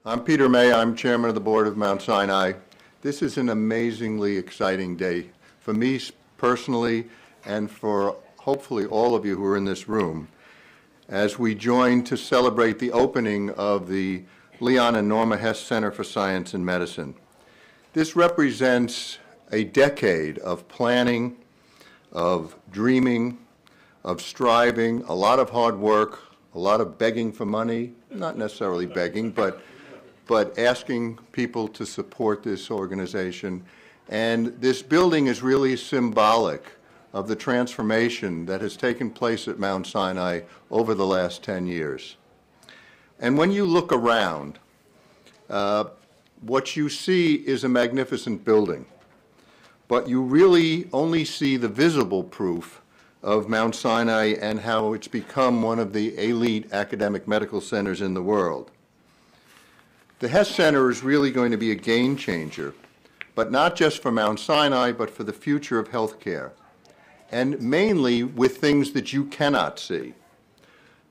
I'm Peter May. I'm chairman of the board of Mount Sinai. This is an amazingly exciting day for me personally and for hopefully all of you who are in this room as we join to celebrate the opening of the Leon and Norma Hess Center for Science and Medicine. This represents a decade of planning, of dreaming, of striving, a lot of hard work, a lot of begging for money, not necessarily begging, but asking people to support this organization. And this building is really symbolic of the transformation that has taken place at Mount Sinai over the last 10 years. And when you look around, what you see is a magnificent building, but you really only see the visible proof of Mount Sinai and how it's become one of the elite academic medical centers in the world. The Hess Center is really going to be a game changer, but not just for Mount Sinai, but for the future of healthcare, and mainly with things that you cannot see.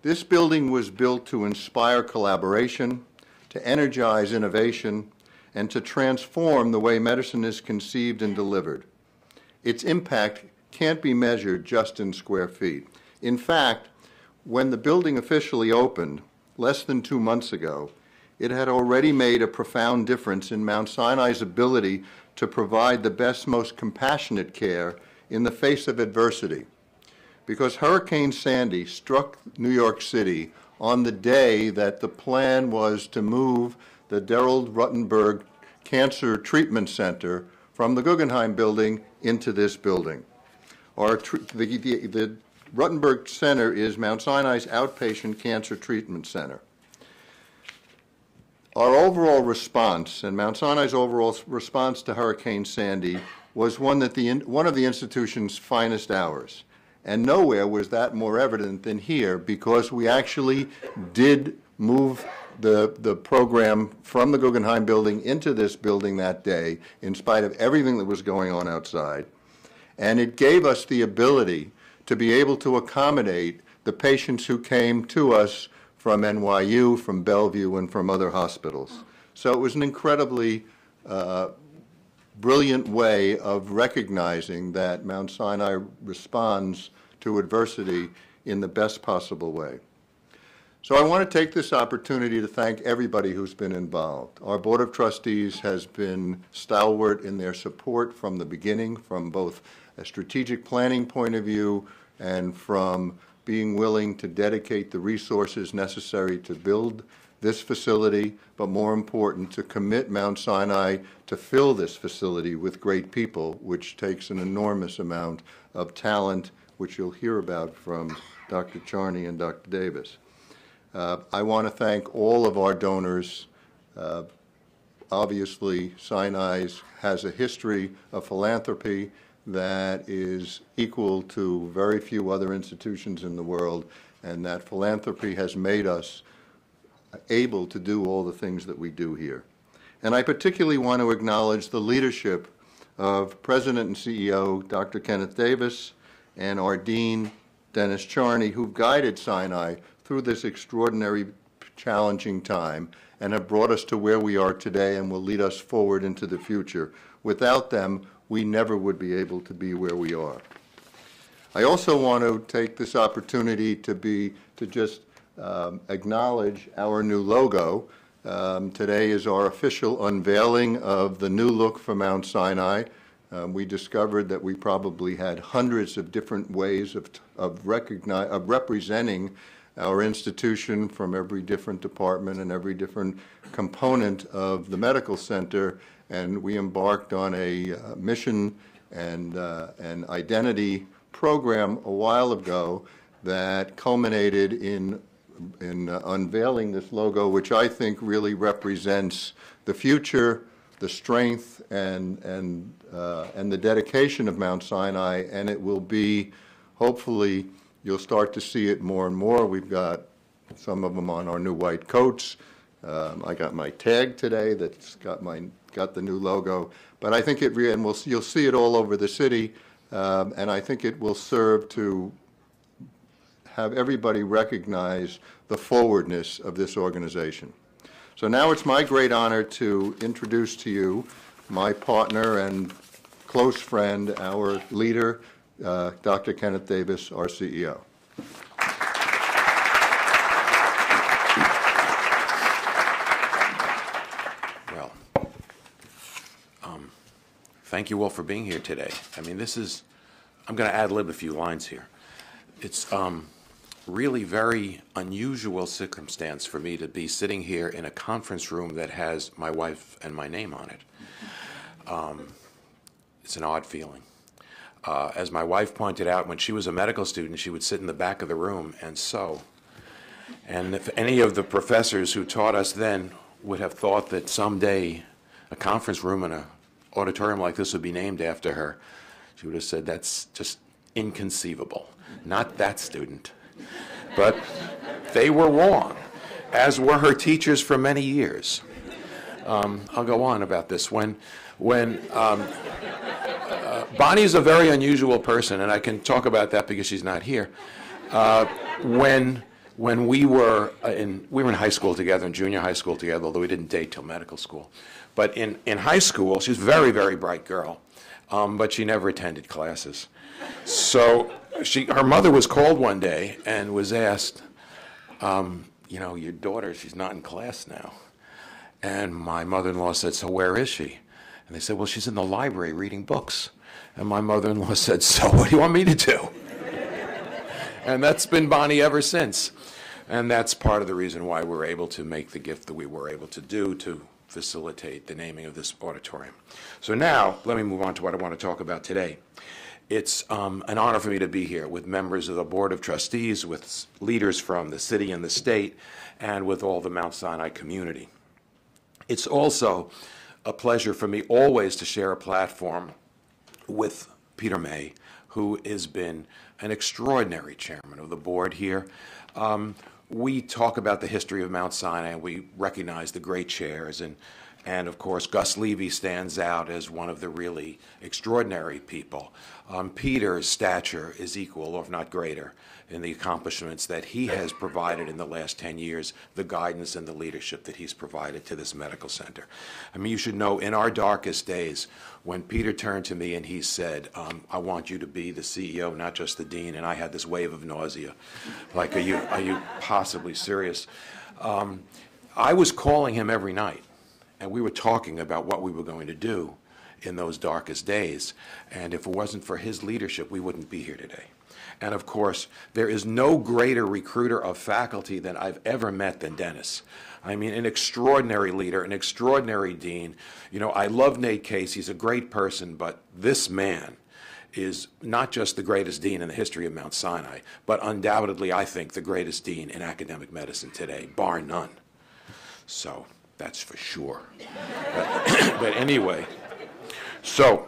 This building was built to inspire collaboration, to energize innovation, and to transform the way medicine is conceived and delivered. Its impact can't be measured just in square feet. In fact, when the building officially opened less than 2 months ago, it had already made a profound difference in Mount Sinai's ability to provide the best, most compassionate care in the face of adversity. Because Hurricane Sandy struck New York City on the day that the plan was to move the Gerald Ruttenberg Cancer Treatment Center from the Guggenheim building into this building. The Ruttenberg Center is Mount Sinai's outpatient cancer treatment center. Our overall response, and Mount Sinai's overall response to Hurricane Sandy, was one of the institution's finest hours. And nowhere was that more evident than here, because we actually did move the program from the Guggenheim building into this building that day, in spite of everything that was going on outside. And it gave us the ability to be able to accommodate the patients who came to us from NYU, from Bellevue, and from other hospitals. So it was an incredibly brilliant way of recognizing that Mount Sinai responds to adversity in the best possible way. So I want to take this opportunity to thank everybody who's been involved. Our Board of Trustees has been stalwart in their support from the beginning, from both a strategic planning point of view and from being willing to dedicate the resources necessary to build this facility, but more important, to commit Mount Sinai to fill this facility with great people, which takes an enormous amount of talent, which you'll hear about from Dr. Charney and Dr. Davis. I want to thank all of our donors. Obviously, Sinai has a history of philanthropy that is equal to very few other institutions in the world, and that philanthropy has made us able to do all the things that we do here. And I particularly want to acknowledge the leadership of President and CEO Dr. Kenneth Davis and our Dean, Dennis Charney, who guided Sinai through this extraordinary, challenging time and have brought us to where we are today and will lead us forward into the future. Without them, we never would be able to be where we are. I also want to take this opportunity to just acknowledge our new logo. Today is our official unveiling of the new look for Mount Sinai. We discovered that we probably had hundreds of different ways of representing our institution from every different department and every different component of the medical center, and we embarked on a mission and identity program a while ago that culminated in unveiling this logo, which I think really represents the future, the strength, and the dedication of Mount Sinai, and it will be, hopefully, you'll start to see it more and more. We've got some of them on our new white coats. I got my tag today that's got the new logo, but I think you'll see it all over the city, and I think it will serve to have everybody recognize the forwardness of this organization. So now it's my great honor to introduce to you my partner and close friend, our leader, Dr. Kenneth Davis, our CEO. Well, thank you all for being here today. I mean, I'm going to ad-lib a few lines here. It's really very unusual circumstance for me to be sitting here in a conference room that has my wife and my name on it. It's an odd feeling. As my wife pointed out, when she was a medical student, she would sit in the back of the room and sew. And if any of the professors who taught us then would have thought that someday a conference room in an auditorium like this would be named after her, she would have said, that's just inconceivable. Not that student. But they were wrong, as were her teachers for many years. I'll go on about this. Bonnie is a very unusual person, and I can talk about that because she's not here. When we were in high school together, in junior high school together, although we didn't date till medical school. But in high school, she was a very, very bright girl, but she never attended classes. So her mother was called one day and was asked, your daughter, she's not in class now. And my mother-in-law said, so where is she? And they said, well, she's in the library reading books. And my mother-in-law said, so what do you want me to do? And that's been Bonnie ever since. And that's part of the reason why we're able to make the gift that we were able to do to facilitate the naming of this auditorium. So now, let me move on to what I want to talk about today. It's an honor for me to be here with members of the Board of Trustees, with leaders from the city and the state, and with all the Mount Sinai community. It's also a pleasure for me always to share a platform with Peter May, who has been an extraordinary chairman of the board here. We talk about the history of Mount Sinai, and we recognize the great chairs, and of course, Gus Levy stands out as one of the really extraordinary people. Peter's stature is equal, or if not greater, in the accomplishments that he has provided in the last 10 years, the guidance and the leadership that he's provided to this medical center. I mean, you should know, in our darkest days, when Peter turned to me and he said, I want you to be the CEO, not just the dean, and I had this wave of nausea. Like, are you possibly serious? I was calling him every night, and we were talking about what we were going to do in those darkest days. And if it wasn't for his leadership, we wouldn't be here today. And of course, there is no greater recruiter of faculty than I've ever met than Dennis. I mean, an extraordinary leader, an extraordinary dean. You know, I love Nate Case. He's a great person, but this man is not just the greatest dean in the history of Mount Sinai, but undoubtedly, I think, the greatest dean in academic medicine today, bar none. So that's for sure. But anyway, so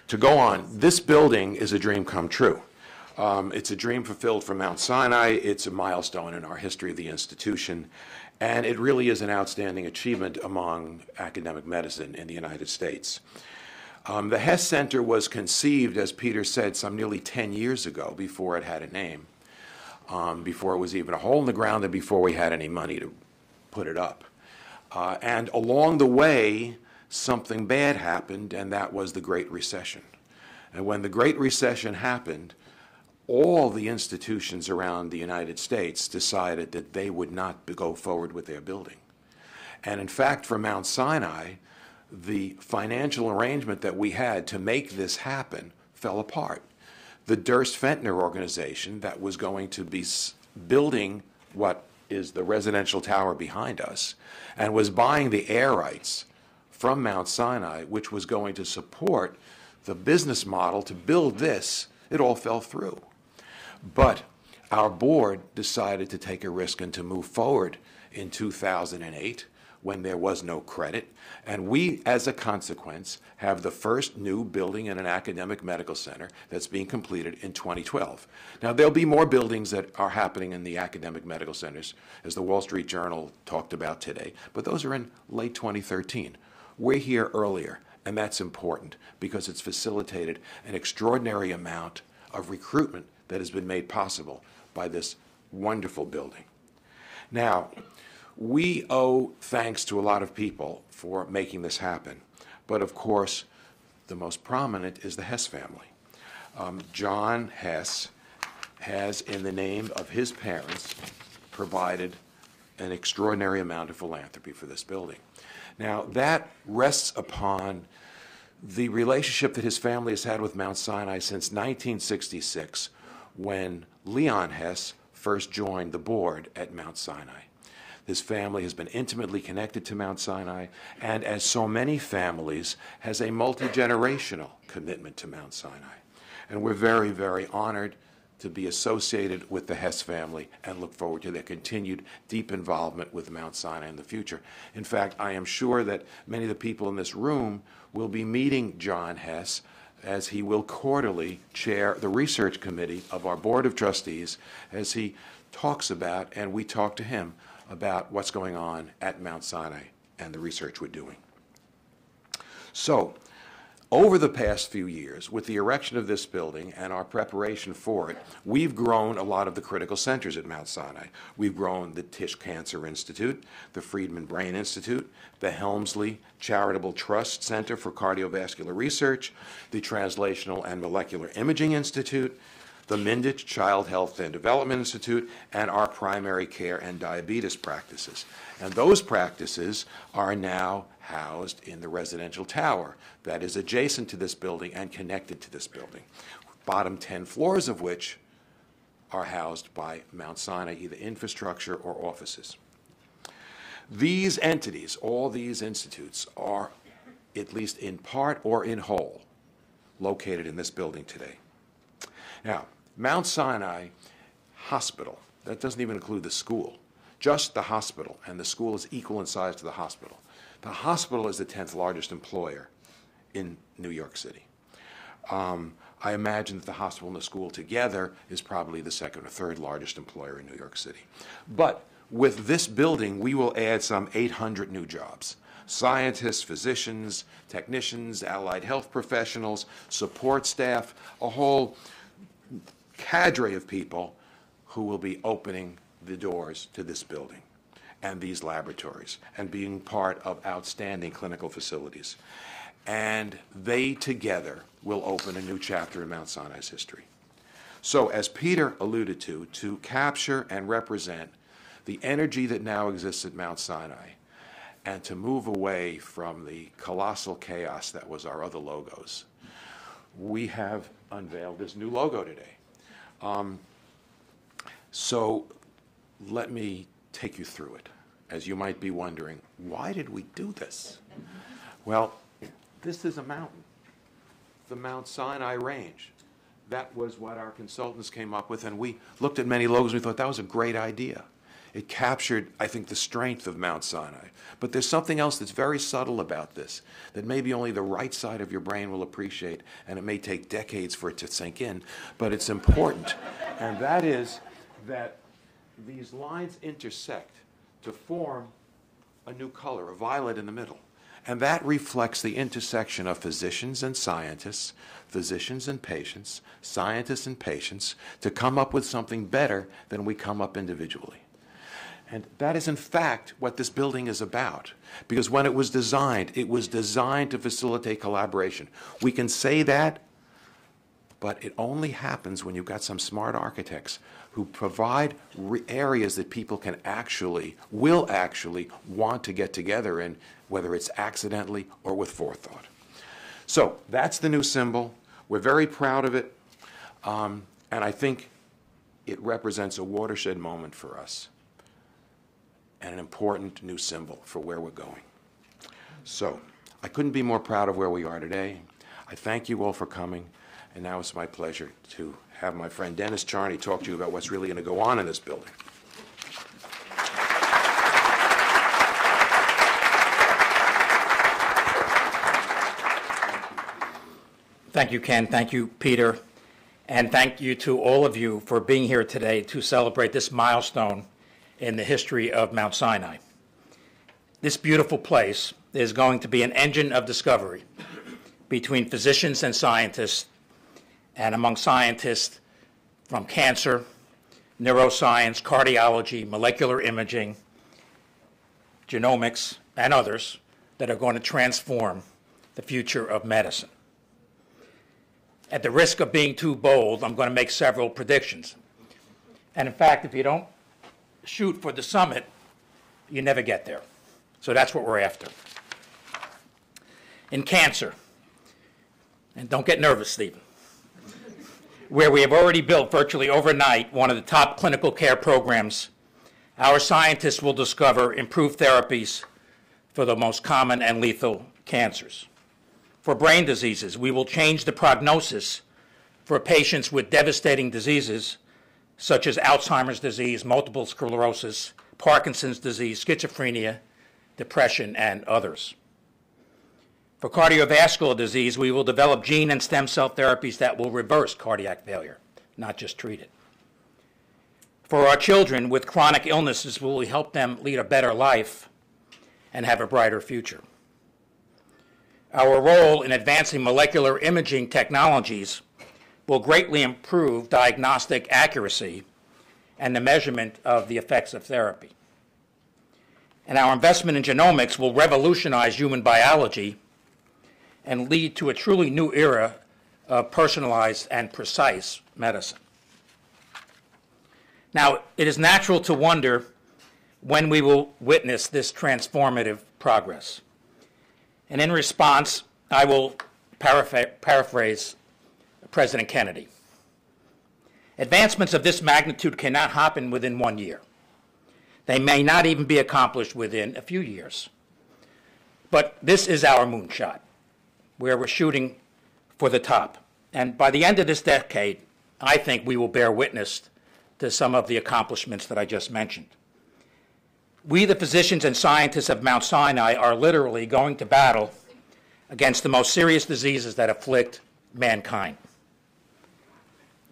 to go on, this building is a dream come true. It's a dream fulfilled for Mount Sinai. It's a milestone in our history of the institution. And it really is an outstanding achievement among academic medicine in the United States. The Hess Center was conceived, as Peter said, some nearly 10 years ago, before it had a name, before it was even a hole in the ground, and before we had any money to put it up. And along the way, something bad happened, and that was the Great Recession. And when the Great Recession happened, all the institutions around the United States decided that they would not go forward with their building. And in fact, for Mount Sinai, the financial arrangement that we had to make this happen fell apart. The Durst-Fentner organization that was going to be building what is the residential tower behind us and was buying the air rights from Mount Sinai, which was going to support the business model to build this, it all fell through. But our board decided to take a risk and to move forward in 2008 when there was no credit. And we, as a consequence, have the first new building in an academic medical center that's being completed in 2012. Now, there'll be more buildings that are happening in the academic medical centers, as the Wall Street Journal talked about today, but those are in late 2013. We're here earlier, and that's important because it's facilitated an extraordinary amount of recruitment that has been made possible by this wonderful building. Now, We owe thanks to a lot of people for making this happen. But of course, the most prominent is the Hess family. John Hess has, in the name of his parents, provided an extraordinary amount of philanthropy for this building. Now, that rests upon the relationship that his family has had with Mount Sinai since 1966, when Leon Hess first joined the board at Mount Sinai. His family has been intimately connected to Mount Sinai, and as so many families, has a multi-generational commitment to Mount Sinai. And we're very, very honored to be associated with the Hess family and look forward to their continued deep involvement with Mount Sinai in the future. In fact, I am sure that many of the people in this room will be meeting John Hess, as he will quarterly chair the research committee of our Board of Trustees, as he talks about, and we talk to him about, what's going on at Mount Sinai and the research we're doing. So, over the past few years, with the erection of this building and our preparation for it, we've grown a lot of the critical centers at Mount Sinai. We've grown the Tisch Cancer Institute, the Friedman Brain Institute, the Helmsley Charitable Trust Center for Cardiovascular Research, the Translational and Molecular Imaging Institute, the Mindich Child Health and Development Institute, and our primary care and diabetes practices. And those practices are now housed in the residential tower that is adjacent to this building and connected to this building, bottom 10 floors of which are housed by Mount Sinai, either infrastructure or offices. These entities, all these institutes, are, at least in part or in whole, located in this building today. Now, Mount Sinai Hospital, that doesn't even include the school, just the hospital, and the school is equal in size to the hospital. The hospital is the 10th largest employer in New York City. I imagine that the hospital and the school together is probably the second or third largest employer in New York City. But with this building, we will add some 800 new jobs. Scientists, physicians, technicians, allied health professionals, support staff, a whole cadre of people who will be opening the doors to this building and these laboratories and being part of outstanding clinical facilities. And they together will open a new chapter in Mount Sinai's history. So, as Peter alluded to capture and represent the energy that now exists at Mount Sinai and to move away from the colossal chaos that was our other logos, we have unveiled this new logo today. So let me take you through it. As you might be wondering, why did we do this? Well, this is a mountain, the Mount Sinai Range. That was what our consultants came up with, and we looked at many logos and we thought that was a great idea. It captured, I think, the strength of Mount Sinai. But there's something else that's very subtle about this that maybe only the right side of your brain will appreciate, and it may take decades for it to sink in, but it's important. And that is that these lines intersect to form a new color, a violet in the middle. And that reflects the intersection of physicians and scientists, physicians and patients, scientists and patients, to come up with something better than we come up individually. And that is, in fact, what this building is about. Because when it was designed to facilitate collaboration. We can say that, but it only happens when you've got some smart architects who provide areas that people will actually want to get together in, whether it's accidentally or with forethought. So that's the new symbol. We're very proud of it. And I think it represents a watershed moment for us and an important new symbol for where we're going. So I couldn't be more proud of where we are today. I thank you all for coming, and now it's my pleasure to have my friend Dennis Charney talk to you about what's really going to go on in this building. Thank you, Ken. Thank you, Peter. And thank you to all of you for being here today to celebrate this milestone in the history of Mount Sinai. This beautiful place is going to be an engine of discovery between physicians and scientists, and among scientists from cancer, neuroscience, cardiology, molecular imaging, genomics, and others that are going to transform the future of medicine. At the risk of being too bold, I'm going to make several predictions. And in fact, if you don't shoot for the summit, you never get there. So that's what we're after. In cancer, and don't get nervous, Stephen, where we have already built virtually overnight one of the top clinical care programs, our scientists will discover improved therapies for the most common and lethal cancers. For brain diseases, we will change the prognosis for patients with devastating diseases such as Alzheimer's disease, multiple sclerosis, Parkinson's disease, schizophrenia, depression, and others. For cardiovascular disease, we will develop gene and stem cell therapies that will reverse cardiac failure, not just treat it. For our children with chronic illnesses, we will help them lead a better life and have a brighter future. Our role in advancing molecular imaging technologies will greatly improve diagnostic accuracy and the measurement of the effects of therapy. And our investment in genomics will revolutionize human biology and lead to a truly new era of personalized and precise medicine. Now, it is natural to wonder when we will witness this transformative progress. And in response, I will paraphrase President Kennedy. Advancements of this magnitude cannot happen within 1 year. They may not even be accomplished within a few years. But this is our moonshot, where we're shooting for the top. And by the end of this decade, I think we will bear witness to some of the accomplishments that I just mentioned. We, the physicians and scientists of Mount Sinai, are literally going to battle against the most serious diseases that afflict mankind.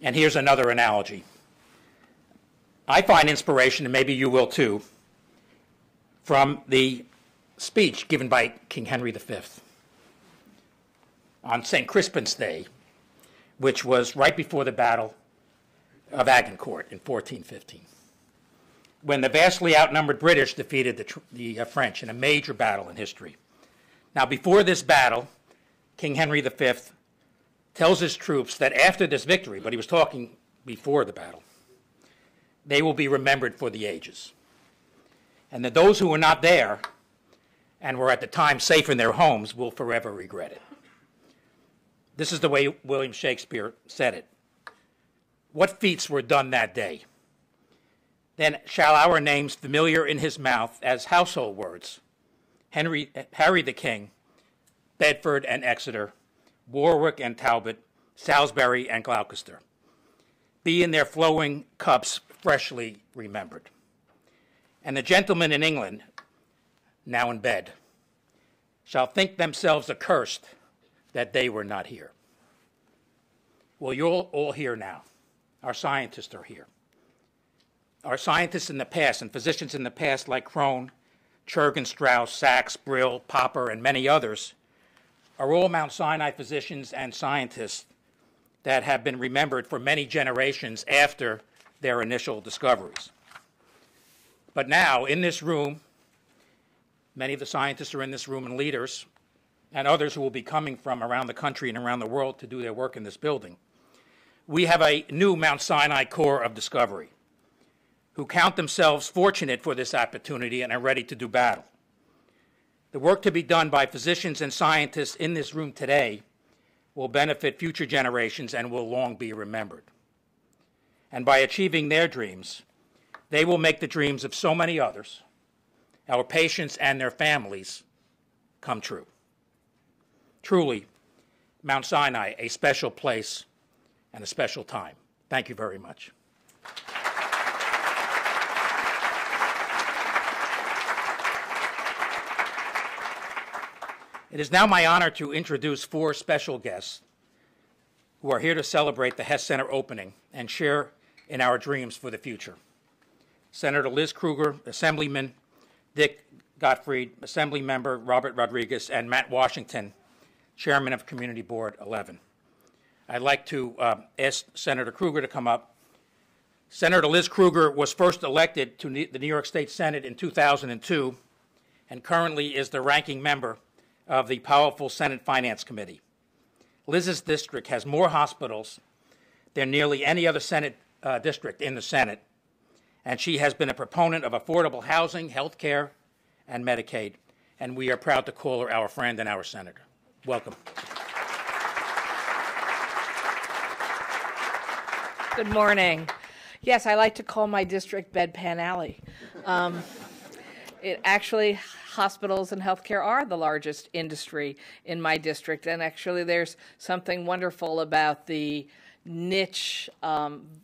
And here's another analogy. I find inspiration, and maybe you will too, from the speech given by King Henry V on St. Crispin's Day, which was right before the Battle of Agincourt in 1415, when the vastly outnumbered British defeated the French in a major battle in history. Now, before this battle, King Henry V tells his troops that after this victory, but he was talking before the battle, they will be remembered for the ages. And that those who were not there and were at the time safe in their homes will forever regret it. This is the way William Shakespeare said it. What feats were done that day? Then shall our names familiar in his mouth as household words, Harry the King, Bedford and Exeter, Warwick and Talbot, Salisbury and Gloucester, be in their flowing cups freshly remembered. And the gentlemen in England, now in bed, shall think themselves accursed that they were not here. Well, you're all here now. Our scientists are here. Our scientists in the past and physicians in the past like Crone, Churg and Strauss, Sachs, Brill, Popper, and many others are all Mount Sinai physicians and scientists that have been remembered for many generations after their initial discoveries. But now, in this room, many of the scientists are in this room and leaders, and others who will be coming from around the country and around the world to do their work in this building. We have a new Mount Sinai Corps of Discovery who count themselves fortunate for this opportunity and are ready to do battle. The work to be done by physicians and scientists in this room today will benefit future generations and will long be remembered. And by achieving their dreams, they will make the dreams of so many others, our patients and their families, come true. Truly, Mount Sinai, a special place and a special time. Thank you very much. It is now my honor to introduce four special guests who are here to celebrate the Hess Center opening and share in our dreams for the future. Senator Liz Krueger, Assemblyman Dick Gottfried, Assembly Member Robert Rodriguez, and Matt Washington, Chairman of Community Board 11. I'd like to ask Senator Krueger to come up. Senator Liz Krueger was first elected to the New York State Senate in 2002 and currently is the ranking member of the powerful Senate Finance Committee. Liz's district has more hospitals than nearly any other Senate district in the Senate, and she has been a proponent of affordable housing, health care, and Medicaid, and we are proud to call her our friend and our senator. Welcome. Good morning. Yes, I like to call my district Bedpan Alley. Hospitals and healthcare are the largest industry in my district, and actually there's something wonderful about the niche,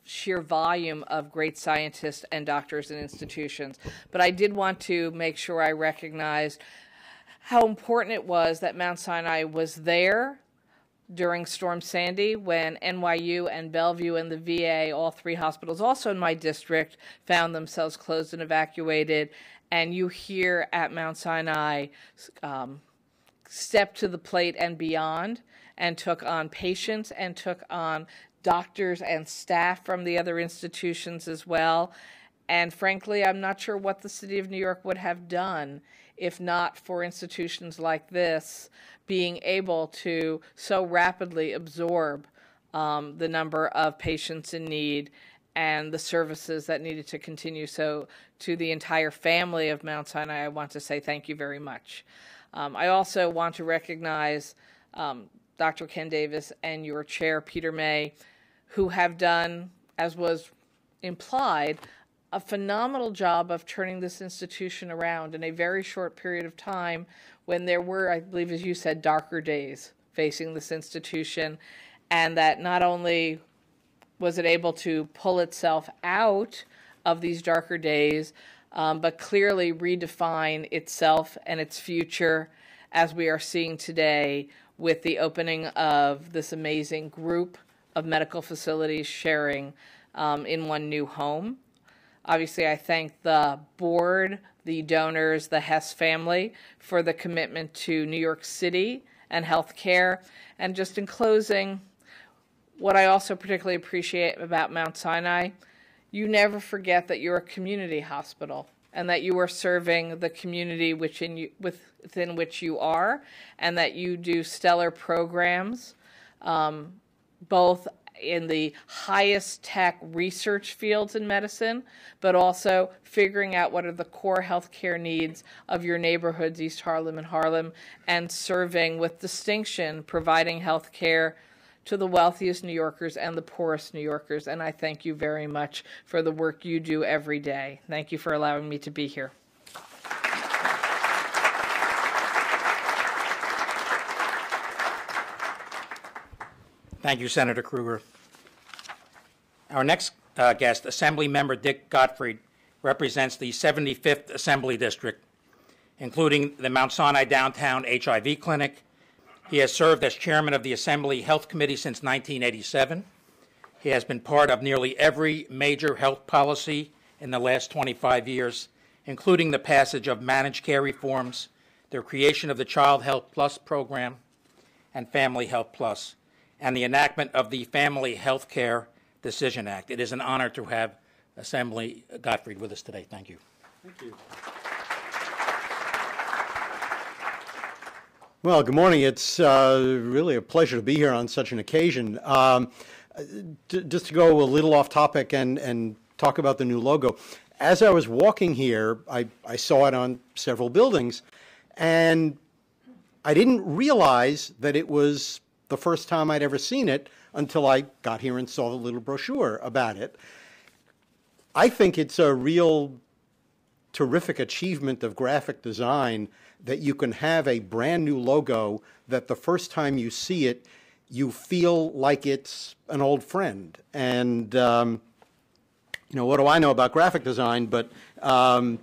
sheer volume of great scientists and doctors and institutions. But I did want to make sure I recognized how important it was that Mount Sinai was there during Storm Sandy, when NYU and Bellevue and the VA, all three hospitals also in my district, found themselves closed and evacuated. And you here at Mount Sinai stepped to the plate and beyond, and took on patients and took on doctors and staff from the other institutions as well. And frankly, I'm not sure what the city of New York would have done if not for institutions like this being able to so rapidly absorb the number of patients in need and the services that needed to continue. So to the entire family of Mount Sinai, I want to say thank you very much. I also want to recognize Dr. Ken Davis and your chair, Peter May, who have done, as was implied, a phenomenal job of turning this institution around in a very short period of time when there were, I believe, as you said, darker days facing this institution, and that not only was it able to pull itself out of these darker days, but clearly redefine itself and its future, as we are seeing today with the opening of this amazing group of medical facilities sharing in one new home. Obviously, I thank the board, the donors, the Hess family for the commitment to New York City and healthcare. And just in closing, what I also particularly appreciate about Mount Sinai, you never forget that you're a community hospital and that you are serving the community within which you are, and that you do stellar programs, both in the highest tech research fields in medicine, but also figuring out what are the core healthcare needs of your neighborhoods, East Harlem and Harlem, and serving with distinction, providing healthcare to the wealthiest New Yorkers and the poorest New Yorkers. And I thank you very much for the work you do every day. Thank you for allowing me to be here. Thank you, Senator Kruger. Our next guest, Assembly Member Dick Gottfried, represents the 75th Assembly District, including the Mount Sinai Downtown HIV Clinic. He has served as chairman of the Assembly Health Committee since 1987. He has been part of nearly every major health policy in the last 25 years, including the passage of managed care reforms, the creation of the Child Health Plus program and Family Health Plus, and the enactment of the Family Health Care Decision Act. It is an honor to have Assembly Gottfried with us today. Thank you. Thank you. Well, good morning. It's really a pleasure to be here on such an occasion. Just to go a little off topic and talk about the new logo. As I was walking here, I saw it on several buildings, and I didn't realize that it was the first time I'd ever seen it until I got here and saw the little brochure about it. I think it's a real terrific achievement of graphic design that you can have a brand new logo that the first time you see it, you feel like it's an old friend. And, what do I know about graphic design, but I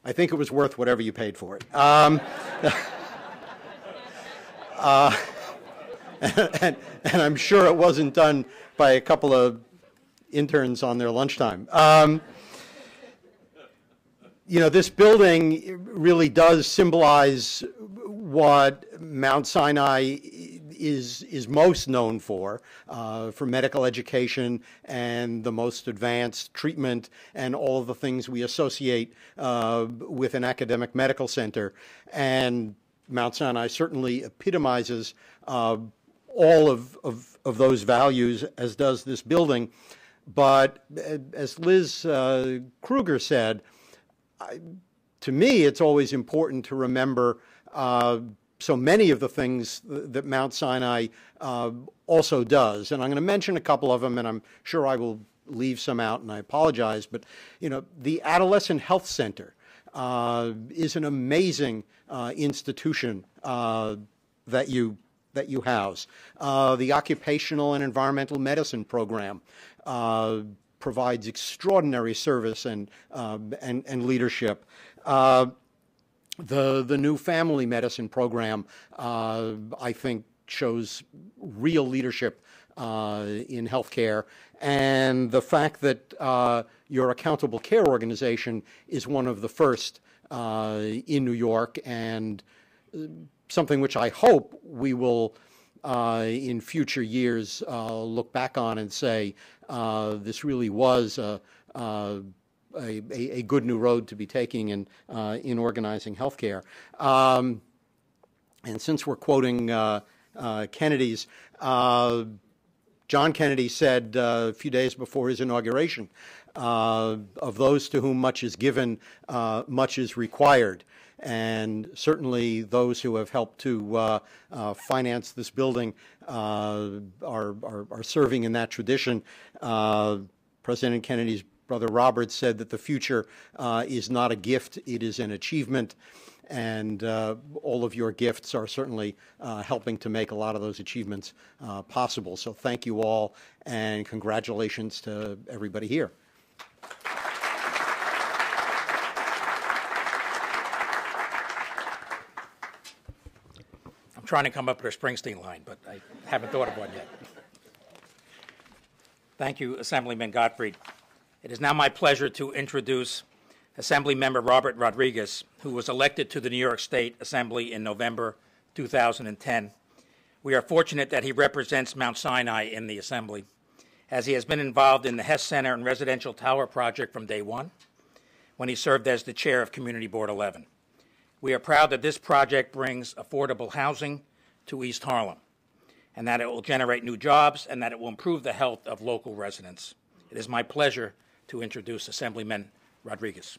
think it was worth whatever you paid for it. And I'm sure it wasn't done by a couple of interns on their lunchtime. This building really does symbolize what Mount Sinai is most known for medical education and the most advanced treatment and all of the things we associate with an academic medical center. And Mount Sinai certainly epitomizes all of those values, as does this building. But as Liz Kruger said, to me, it's always important to remember so many of the things that Mount Sinai also does. And I'm going to mention a couple of them, and I'm sure I will leave some out, and I apologize. But, the Adolescent Health Center is an amazing institution that you house. The Occupational and Environmental Medicine Program provides extraordinary service and leadership. The new Family Medicine Program, I think, shows real leadership in healthcare, and the fact that your accountable care organization is one of the first in New York, and something which I hope we will in future years look back on and say this really was a good new road to be taking in organizing healthcare. And since we're quoting Kennedy's, John Kennedy said a few days before his inauguration, of those to whom much is given, much is required. And certainly those who have helped to finance this building are serving in that tradition. President Kennedy's brother Robert said that the future is not a gift, it is an achievement. And all of your gifts are certainly helping to make a lot of those achievements possible. So thank you all, and congratulations to everybody here. I'm trying to come up with a Springsteen line, but I haven't thought of one yet. Thank you, Assemblyman Gottfried. It is now my pleasure to introduce Assemblymember Robert Rodriguez, who was elected to the New York State Assembly in November 2010. We are fortunate that he represents Mount Sinai in the Assembly, as he has been involved in the Hess Center and Residential Tower project from day one, when he served as the chair of Community Board 11. We are proud that this project brings affordable housing to East Harlem, and that it will generate new jobs, and that it will improve the health of local residents. It is my pleasure to introduce Assemblyman Rodriguez.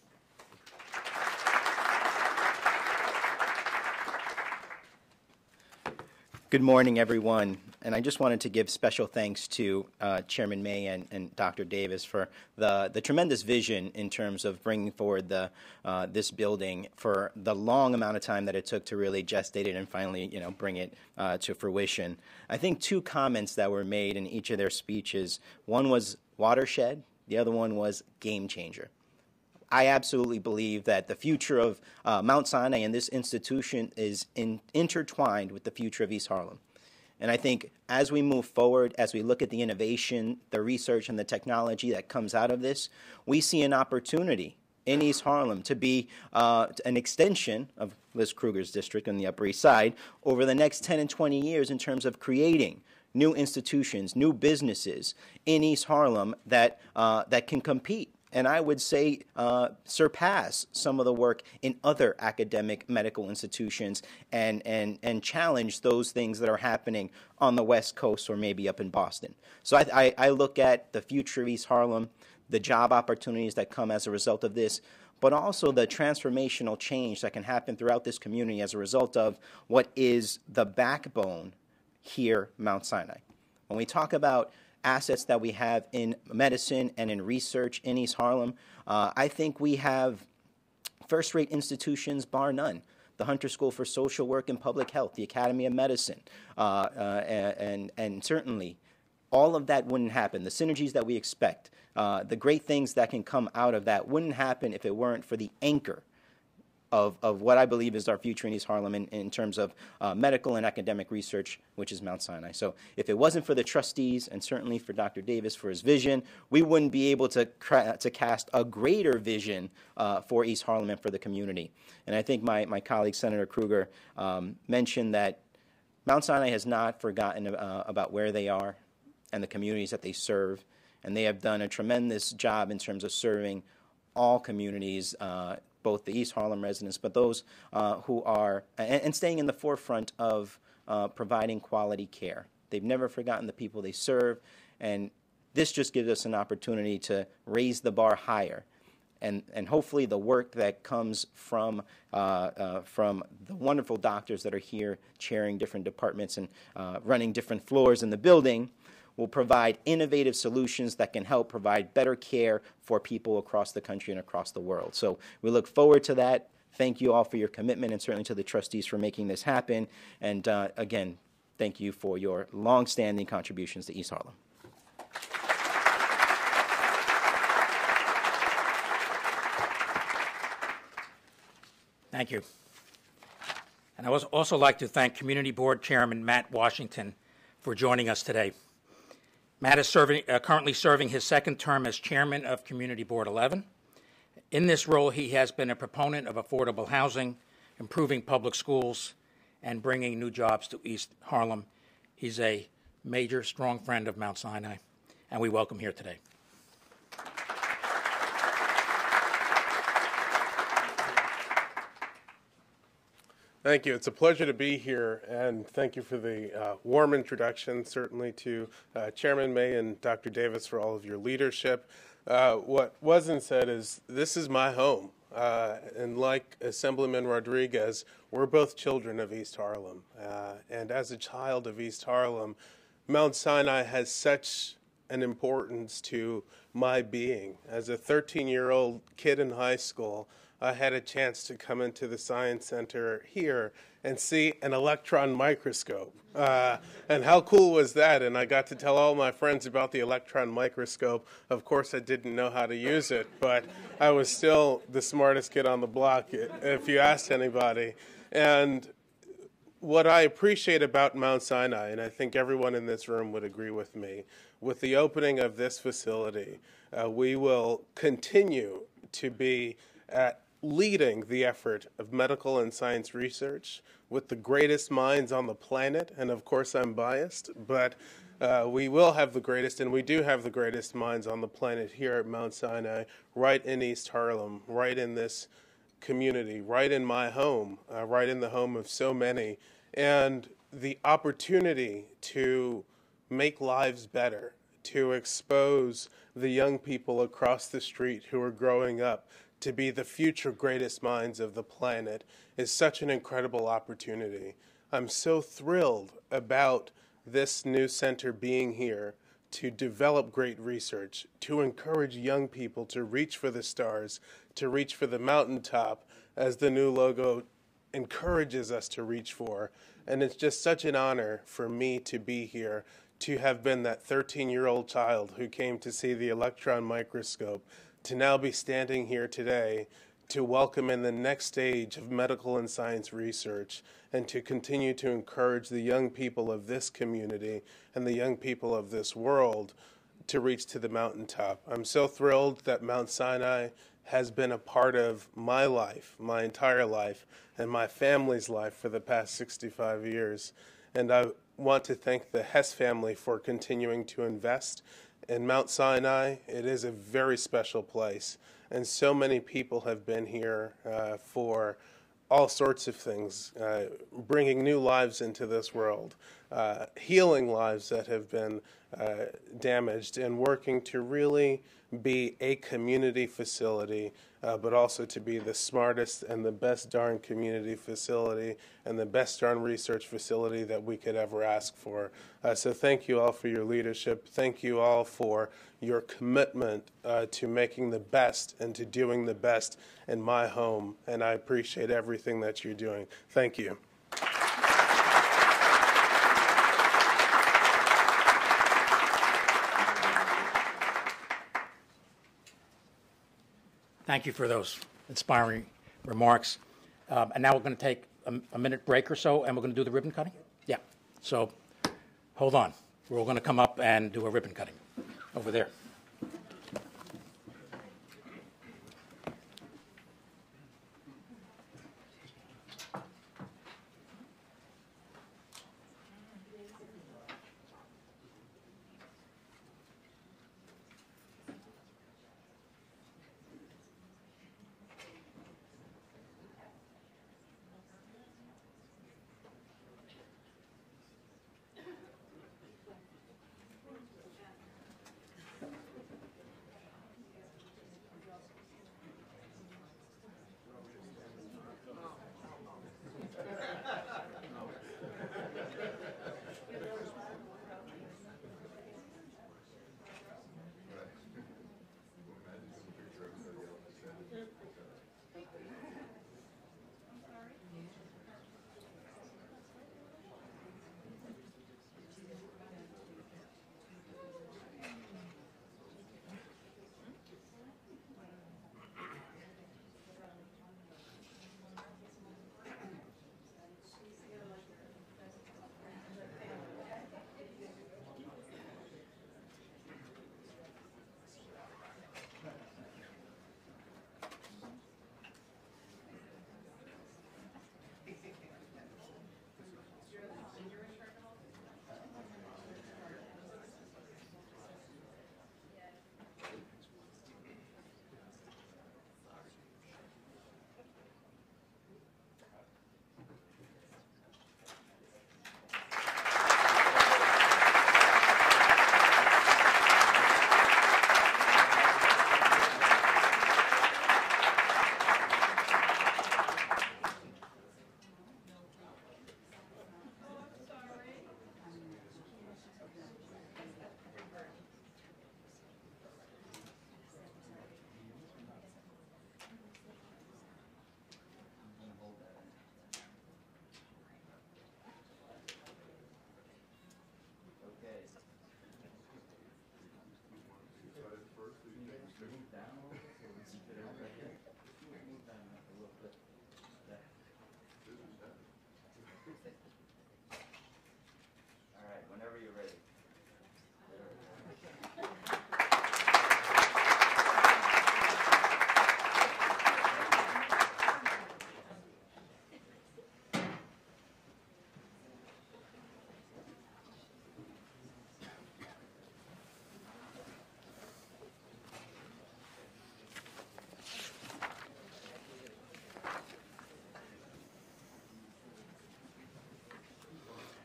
Good morning, everyone. And I just wanted to give special thanks to Chairman May and Dr. Davis for the tremendous vision in terms of bringing forward this building for the long amount of time that it took to really gestate it and finally, bring it to fruition. I think two comments that were made in each of their speeches. One was watershed. The other one was game changer. I absolutely believe that the future of Mount Sinai and this institution is intertwined with the future of East Harlem. And I think as we move forward, as we look at the innovation, the research, and the technology that comes out of this, we see an opportunity in East Harlem to be an extension of Liz Kruger's district on the Upper East Side over the next 10 and 20 years in terms of creating new institutions, new businesses in East Harlem that can compete, and I would say surpass some of the work in other academic medical institutions and challenge those things that are happening on the West Coast or maybe up in Boston. So I look at the future of East Harlem, the job opportunities that come as a result of this, but also the transformational change that can happen throughout this community as a result of what is the backbone here, Mount Sinai. When we talk about assets that we have in medicine and in research in East Harlem, I think we have first-rate institutions, bar none. The Hunter School for Social Work and Public Health, the Academy of Medicine, and certainly all of that wouldn't happen. The synergies that we expect, the great things that can come out of that wouldn't happen if it weren't for the anchor of what I believe is our future in East Harlem in terms of medical and academic research, which is Mount Sinai. So if it wasn't for the trustees and certainly for Dr. Davis for his vision, we wouldn't be able to cast a greater vision for East Harlem and for the community. And I think my colleague, Senator Kruger, mentioned that Mount Sinai has not forgotten about where they are and the communities that they serve, and they have done a tremendous job in terms of serving all communities, both the East Harlem residents, but those who are, and staying in the forefront of providing quality care. They've never forgotten the people they serve, and this just gives us an opportunity to raise the bar higher. And hopefully the work that comes from the wonderful doctors that are here chairing different departments and running different floors in the building will provide innovative solutions that can help provide better care for people across the country and across the world. So we look forward to that. Thank you all for your commitment, and certainly to the trustees for making this happen. And again, thank you for your long-standing contributions to East Harlem. Thank you. And I would also like to thank Community Board Chairman Matt Washington for joining us today. Matt is currently serving his second term as chairman of Community Board 11. In this role, he has been a proponent of affordable housing, improving public schools, and bringing new jobs to East Harlem. He's a major, strong friend of Mount Sinai, and we welcome him here today. Thank you. It's a pleasure to be here, and thank you for the warm introduction, certainly to Chairman May and Dr. Davis for all of your leadership. What wasn't said is this is my home, and like Assemblyman Rodriguez, we're both children of East Harlem. And as a child of East Harlem, Mount Sinai has such an importance to my being. As a 13-year-old kid in high school, I had a chance to come into the Science Center here and see an electron microscope. And how cool was that? And I got to tell all my friends about the electron microscope. Of course, I didn't know how to use it, but I was still the smartest kid on the block, if you asked anybody. And what I appreciate about Mount Sinai, and I think everyone in this room would agree with me, with the opening of this facility, we will continue to be leading the effort of medical and science research with the greatest minds on the planet. And of course, I'm biased, but we will have the greatest, and we do have the greatest minds on the planet here at Mount Sinai, right in East Harlem, right in this community, right in my home, right in the home of so many. And the opportunity to make lives better, to expose the young people across the street who are growing up to be the future greatest minds of the planet is such an incredible opportunity. I'm so thrilled about this new center being here to develop great research, to encourage young people to reach for the stars, to reach for the mountaintop, as the new logo encourages us to reach for. And it's just such an honor for me to be here, to have been that 13-year-old child who came to see the electron microscope, to now be standing here today to welcome in the next stage of medical and science research, and to continue to encourage the young people of this community and the young people of this world to reach to the mountaintop. I'm so thrilled that Mount Sinai has been a part of my life, my entire life, and my family's life for the past 65 years. And I want to thank the Hess family for continuing to invest in Mount Sinai. It is a very special place, and so many people have been here for all sorts of things, bringing new lives into this world, healing lives that have been damaged, and working to really be a community facility, but also to be the smartest and the best darn community facility and the best darn research facility that we could ever ask for. So thank you all for your leadership. Thank you all for your commitment to making the best and to doing the best in my home. And I appreciate everything that you're doing. Thank you. Thank you for those inspiring remarks. And now we're going to take a minute break or so, and we're going to do the ribbon cutting? Yeah. So hold on. We're all going to come up and do a ribbon cutting over there.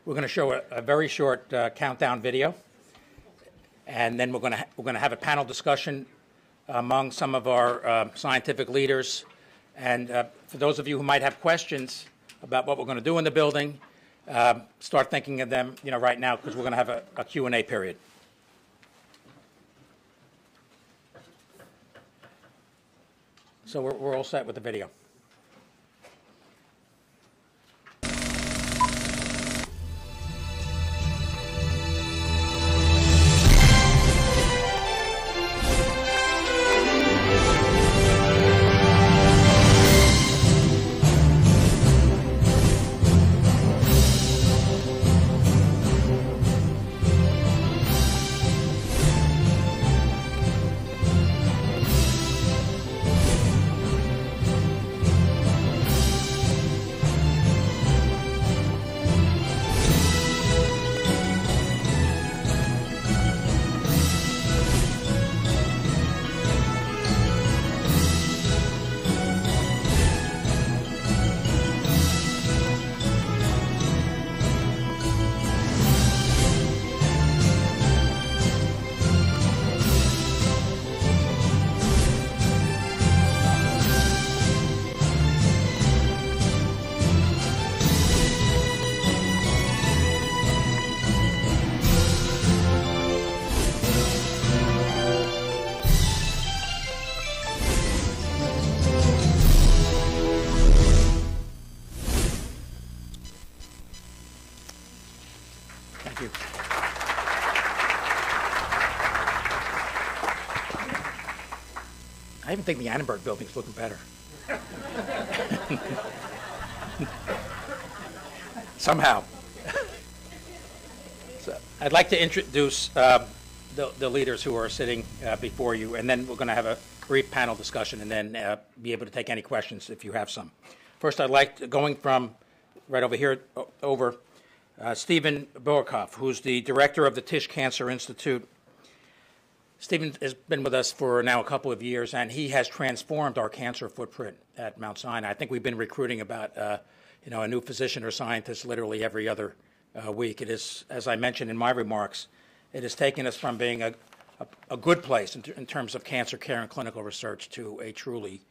We're going to show a very short countdown video, and then we're going to have a panel discussion among some of our scientific leaders. And for those of you who might have questions about what we're going to do in the building, start thinking of them, right now, because we're going to have a Q&A period. So we're all set with the video. Thank you. I even think the Annenberg building's looking better. Somehow. So I'd like to introduce the leaders who are sitting before you, and then we're going to have a brief panel discussion and then be able to take any questions if you have some. First, I'd like to, going from right over here over, Stephen Borkoff, who's the director of the Tisch Cancer Institute. Stephen has been with us for now a couple of years, and he has transformed our cancer footprint at Mount Sinai. I think we've been recruiting about a new physician or scientist literally every other week. It is, as I mentioned in my remarks, it has taken us from being a good place in terms of cancer care and clinical research to a truly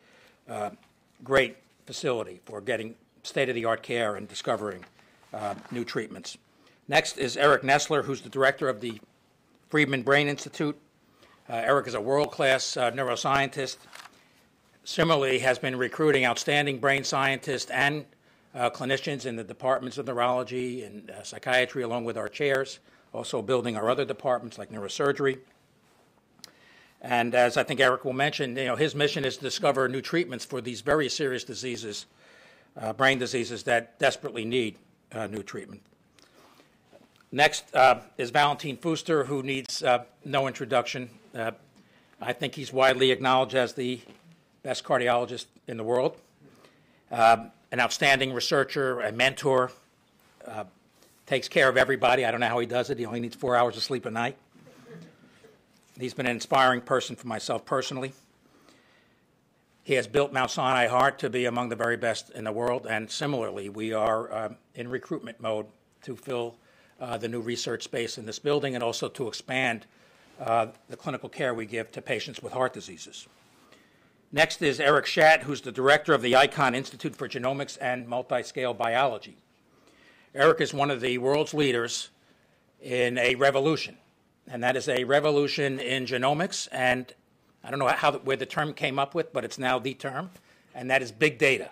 great facility for getting state-of-the-art care and discovering new treatments. Next is Eric Nestler, who's the director of the Friedman Brain Institute. Eric is a world-class neuroscientist. Similarly, has been recruiting outstanding brain scientists and clinicians in the departments of neurology and psychiatry, along with our chairs, also building our other departments like neurosurgery. And as I think Eric will mention, his mission is to discover new treatments for these very serious diseases, brain diseases that desperately need new treatment. Next is Valentin Fuster, who needs no introduction. I think he's widely acknowledged as the best cardiologist in the world, an outstanding researcher, a mentor, takes care of everybody. I don't know how he does it. He only needs 4 hours of sleep a night. He's been an inspiring person for myself personally. He has built Mount Sinai Heart to be among the very best in the world, and similarly, we are in recruitment mode to fill the new research space in this building and also to expand the clinical care we give to patients with heart diseases. Next is Eric Schatt, who's the director of the ICON Institute for Genomics and Multiscale Biology. Eric is one of the world's leaders in a revolution, and that is a revolution in genomics, and I don't know where the term came up with, but it's now the term, and that is big data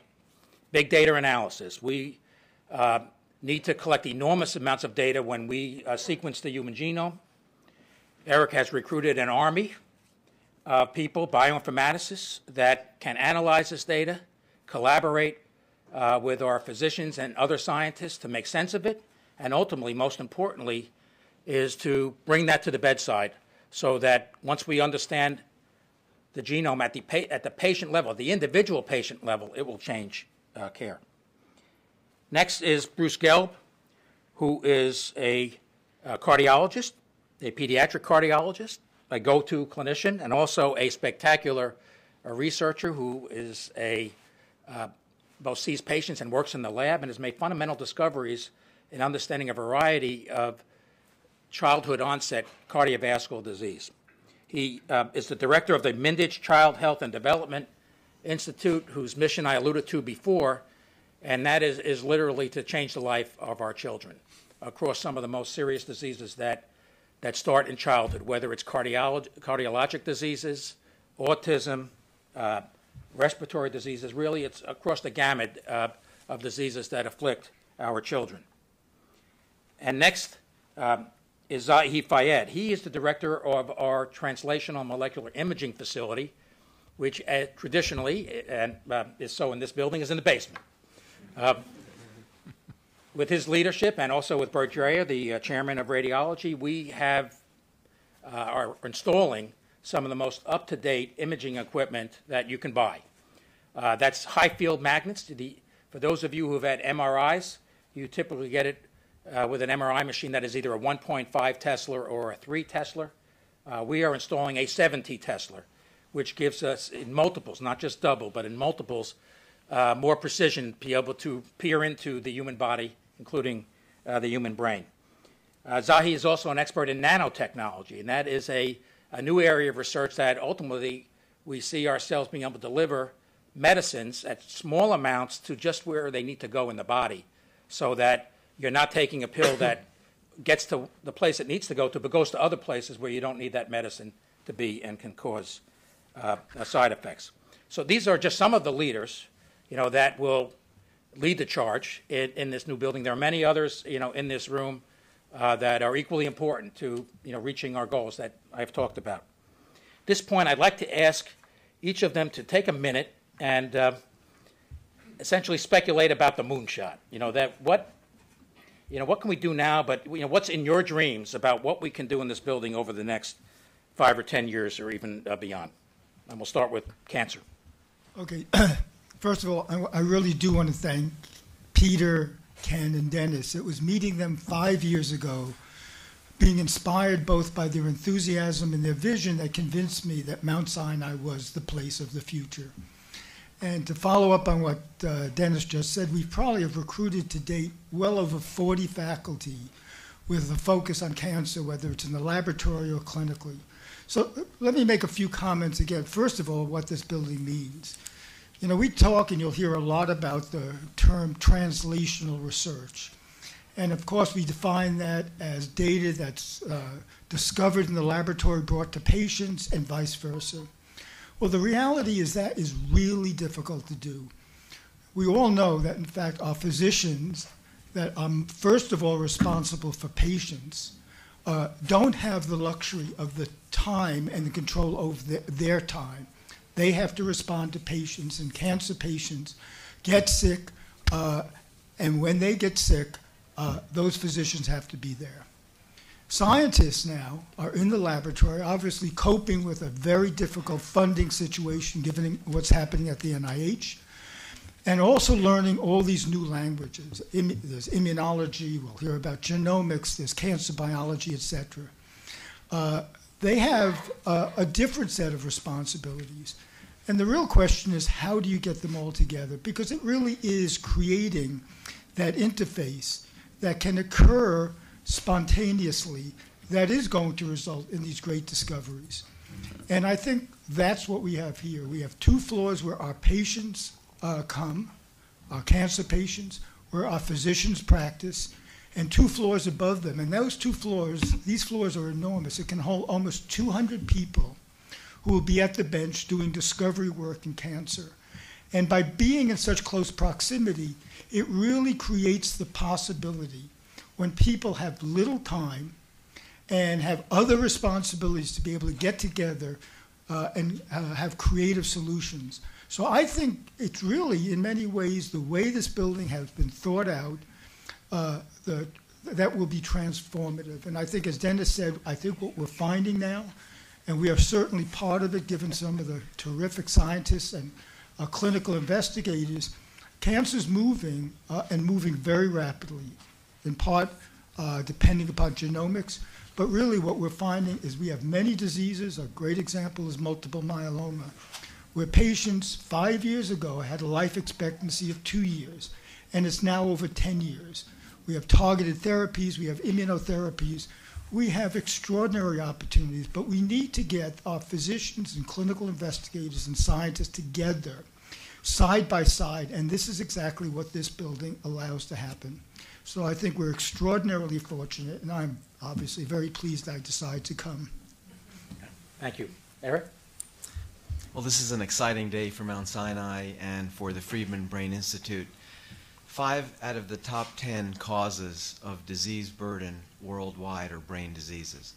analysis. We need to collect enormous amounts of data when we sequence the human genome. Eric has recruited an army of people, bioinformaticists, that can analyze this data, collaborate with our physicians and other scientists to make sense of it, and ultimately, most importantly, is to bring that to the bedside so that once we understand the genome at the patient level, the individual patient level, it will change care. Next is Bruce Gelb, who is a cardiologist, a pediatric cardiologist, a go-to clinician, and also a spectacular researcher who is both sees patients and works in the lab and has made fundamental discoveries in understanding a variety of childhood onset cardiovascular disease. He is the director of the Mindich Child Health and Development Institute, whose mission I alluded to before, and that is literally to change the life of our children across some of the most serious diseases that start in childhood, whether it's cardiologic diseases, autism, respiratory diseases. Really, it's across the gamut of diseases that afflict our children. And next is Zahi Fayed. He is the director of our Translational Molecular Imaging Facility, which traditionally, and is so in this building, is in the basement. With his leadership, and also with Bert Dreyer, the chairman of radiology, we are installing some of the most up-to-date imaging equipment that you can buy. That's high-field magnets. For those of you who have had MRIs, you typically get it with an MRI machine that is either a 1.5 Tesla or a 3 Tesla. We are installing a 70 Tesla, which gives us, in multiples, not just double, but in multiples, more precision to be able to peer into the human body, including the human brain. Zahi is also an expert in nanotechnology, and that is a new area of research that ultimately we see ourselves being able to deliver medicines at small amounts to just where they need to go in the body, so that you're not taking a pill that gets to the place it needs to go to, but goes to other places where you don't need that medicine to be and can cause side effects. So these are just some of the leaders, that will lead the charge in this new building. There are many others, in this room that are equally important to, reaching our goals that I've talked about. At this point, I'd like to ask each of them to take a minute and essentially speculate about the moonshot. What can we do now, but what's in your dreams about what we can do in this building over the next 5 or 10 years or even beyond? And we'll start with cancer. Okay. First of all, I really do want to thank Peter, Ken, and Dennis. It was meeting them 5 years ago, being inspired both by their enthusiasm and their vision that convinced me that Mount Sinai was the place of the future. And to follow up on what Dennis just said, we probably have recruited to date well over 40 faculty with a focus on cancer, whether it's in the laboratory or clinically. So let me make a few comments again. First of all, what this building means. We talk, and you'll hear a lot about the term translational research. And of course, we define that as data that's discovered in the laboratory brought to patients and vice versa. Well, the reality is that is really difficult to do. We all know that, in fact, our physicians that are, first of all, responsible for patients don't have the luxury of the time and the control over their time. They have to respond to patients, and cancer patients get sick, and when they get sick, those physicians have to be there. Scientists now are in the laboratory, obviously coping with a very difficult funding situation given what's happening at the NIH, and also learning all these new languages. There's immunology, we'll hear about genomics, there's cancer biology, etc. They have a different set of responsibilities. And the real question is, how do you get them all together? Because it really is creating that interface that can occur spontaneously that is going to result in these great discoveries. And I think that's what we have here. We have 2 floors where our patients come, our cancer patients, where our physicians practice, and 2 floors above them. And those 2 floors, these floors are enormous. It can hold almost 200 people who will be at the bench doing discovery work in cancer. And by being in such close proximity, it really creates the possibility when people have little time and have other responsibilities to be able to get together and have creative solutions. So I think it's really, in many ways, the way this building has been thought out that will be transformative. And I think, as Dennis said, I think what we're finding now, and we are certainly part of it given some of the terrific scientists and clinical investigators, cancer's moving and moving very rapidly, in part depending upon genomics. But really what we're finding is we have many diseases. A great example is multiple myeloma, where patients 5 years ago had a life expectancy of 2 years, and it's now over 10 years. we have targeted therapies, we have immunotherapies. We have extraordinary opportunities, but we need to get our physicians and clinical investigators and scientists together, side by side, and this is exactly what this building allows to happen. So I think we're extraordinarily fortunate, and I'm obviously very pleased I decided to come. Thank you. Eric? Well, this is an exciting day for Mount Sinai and for the Friedman Brain Institute. 5 out of the top 10 causes of disease burden worldwide are brain diseases.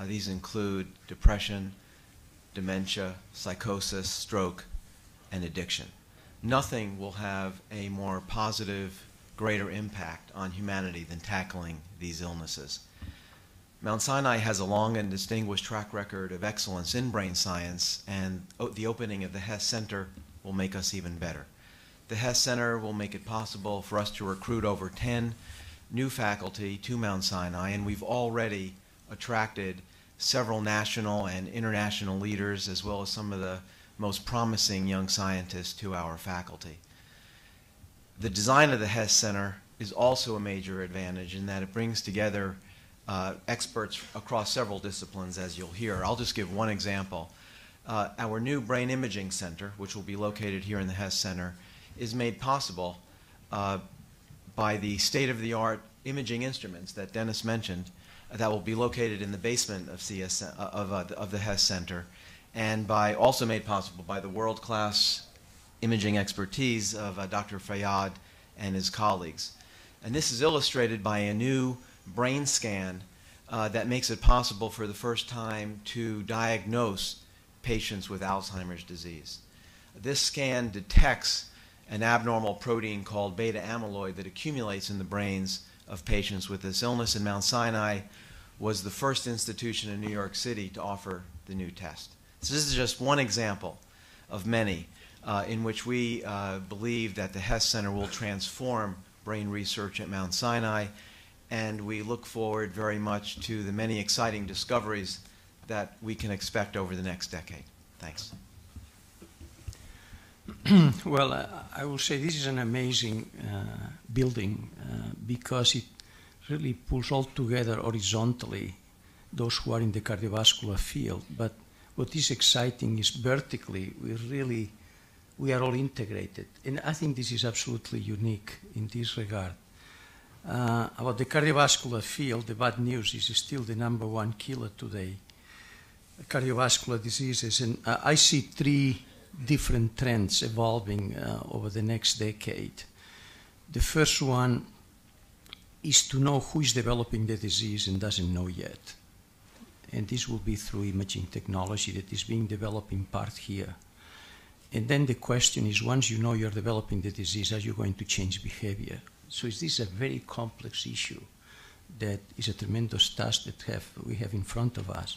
These include depression, dementia, psychosis, stroke, and addiction. Nothing will have a more positive, greater impact on humanity than tackling these illnesses. Mount Sinai has a long and distinguished track record of excellence in brain science, and the opening of the Hess Center will make us even better. The Hess Center will make it possible for us to recruit over 10 new faculty to Mount Sinai, and we've already attracted several national and international leaders, as well as some of the most promising young scientists to our faculty. The design of the Hess Center is also a major advantage in that it brings together experts across several disciplines, as you'll hear. I'll just give one example. Our new brain imaging center, which will be located here in the Hess Center, is made possible by the state-of-the-art imaging instruments that Dennis mentioned that will be located in the basement of the Hess Center, and also made possible by the world-class imaging expertise of Dr. Fayyad and his colleagues. And this is illustrated by a new brain scan that makes it possible for the first time to diagnose patients with Alzheimer's disease. This scan detects an abnormal protein called beta amyloid that accumulates in the brains of patients with this illness, and Mount Sinai was the first institution in New York City to offer the new test. So this is just one example of many in which we believe that the Hess Center will transform brain research at Mount Sinai, and we look forward very much to the many exciting discoveries that we can expect over the next decade. Thanks. Well, I will say this is an amazing building because it really pulls all together horizontally those who are in the cardiovascular field. But what is exciting is vertically, we are all integrated. And I think this is absolutely unique in this regard. About the cardiovascular field, the bad news is still the #1 killer today, cardiovascular diseases. And I see 3 different trends evolving over the next decade. The first one is to know who is developing the disease and doesn't know yet. And this will be through imaging technology that is being developed in part here. And then the question is, once you know you're developing the disease, are you going to change behavior? So is this a very complex issue that is a tremendous task that we have in front of us.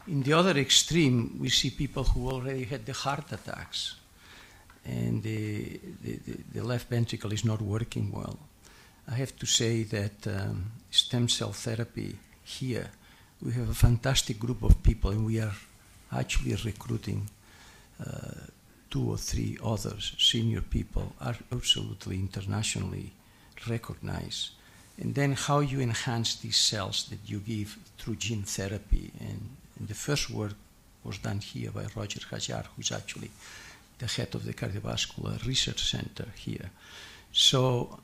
In the other extreme, we see people who already had the heart attacks, and the left ventricle is not working well. I have to say that stem cell therapy here, we have a fantastic group of people, and we are actually recruiting 2 or 3 others, senior people, are absolutely internationally recognized. And then how you enhance these cells that you give through gene therapy. And the first work was done here by Roger Hajar, who's actually the head of the Cardiovascular Research Center here. So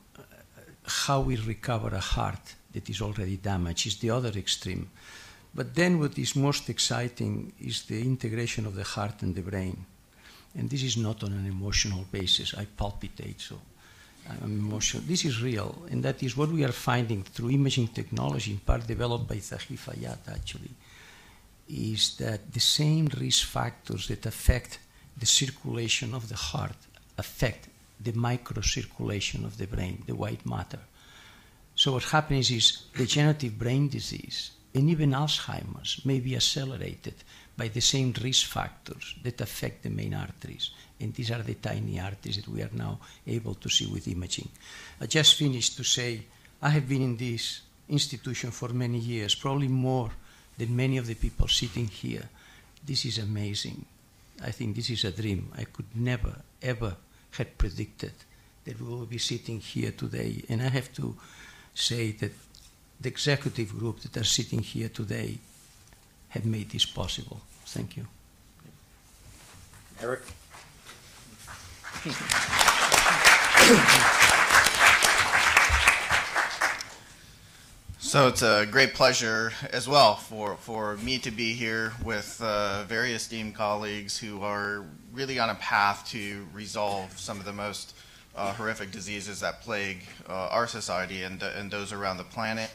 how we recover a heart that is already damaged is the other extreme. But then what is most exciting is the integration of the heart and the brain. And this is not on an emotional basis. I palpitate, so I'm emotional. This is real, and that is what we are finding through imaging technology, in part developed by Zahi Fayyad, actually, is that the same risk factors that affect the circulation of the heart affect the microcirculation of the brain, the white matter. So what happens is degenerative brain disease and even Alzheimer's may be accelerated by the same risk factors that affect the main arteries. And these are the tiny arteries that we are now able to see with imaging. I just finished to say, I have been in this institution for many years, probably more than many of the people sitting here. This is amazing. I think this is a dream. I could never, ever have predicted that we will be sitting here today. And I have to say that the executive group that are sitting here today have made this possible. Thank you. Eric? So it's a great pleasure as well for me to be here with very esteemed colleagues who are really on a path to resolve some of the most horrific diseases that plague our society and those around the planet.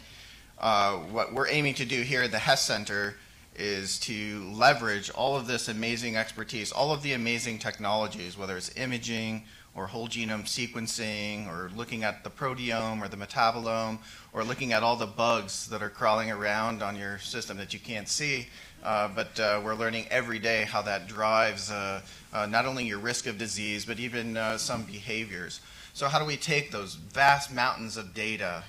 What we're aiming to do here at the Hess Center is to leverage all of this amazing expertise, all of the amazing technologies, whether it's imaging or whole genome sequencing or looking at the proteome or the metabolome or looking at all the bugs that are crawling around on your system that you can't see. But we're learning every day how that drives not only your risk of disease, but even some behaviors. So how do we take those vast mountains of data,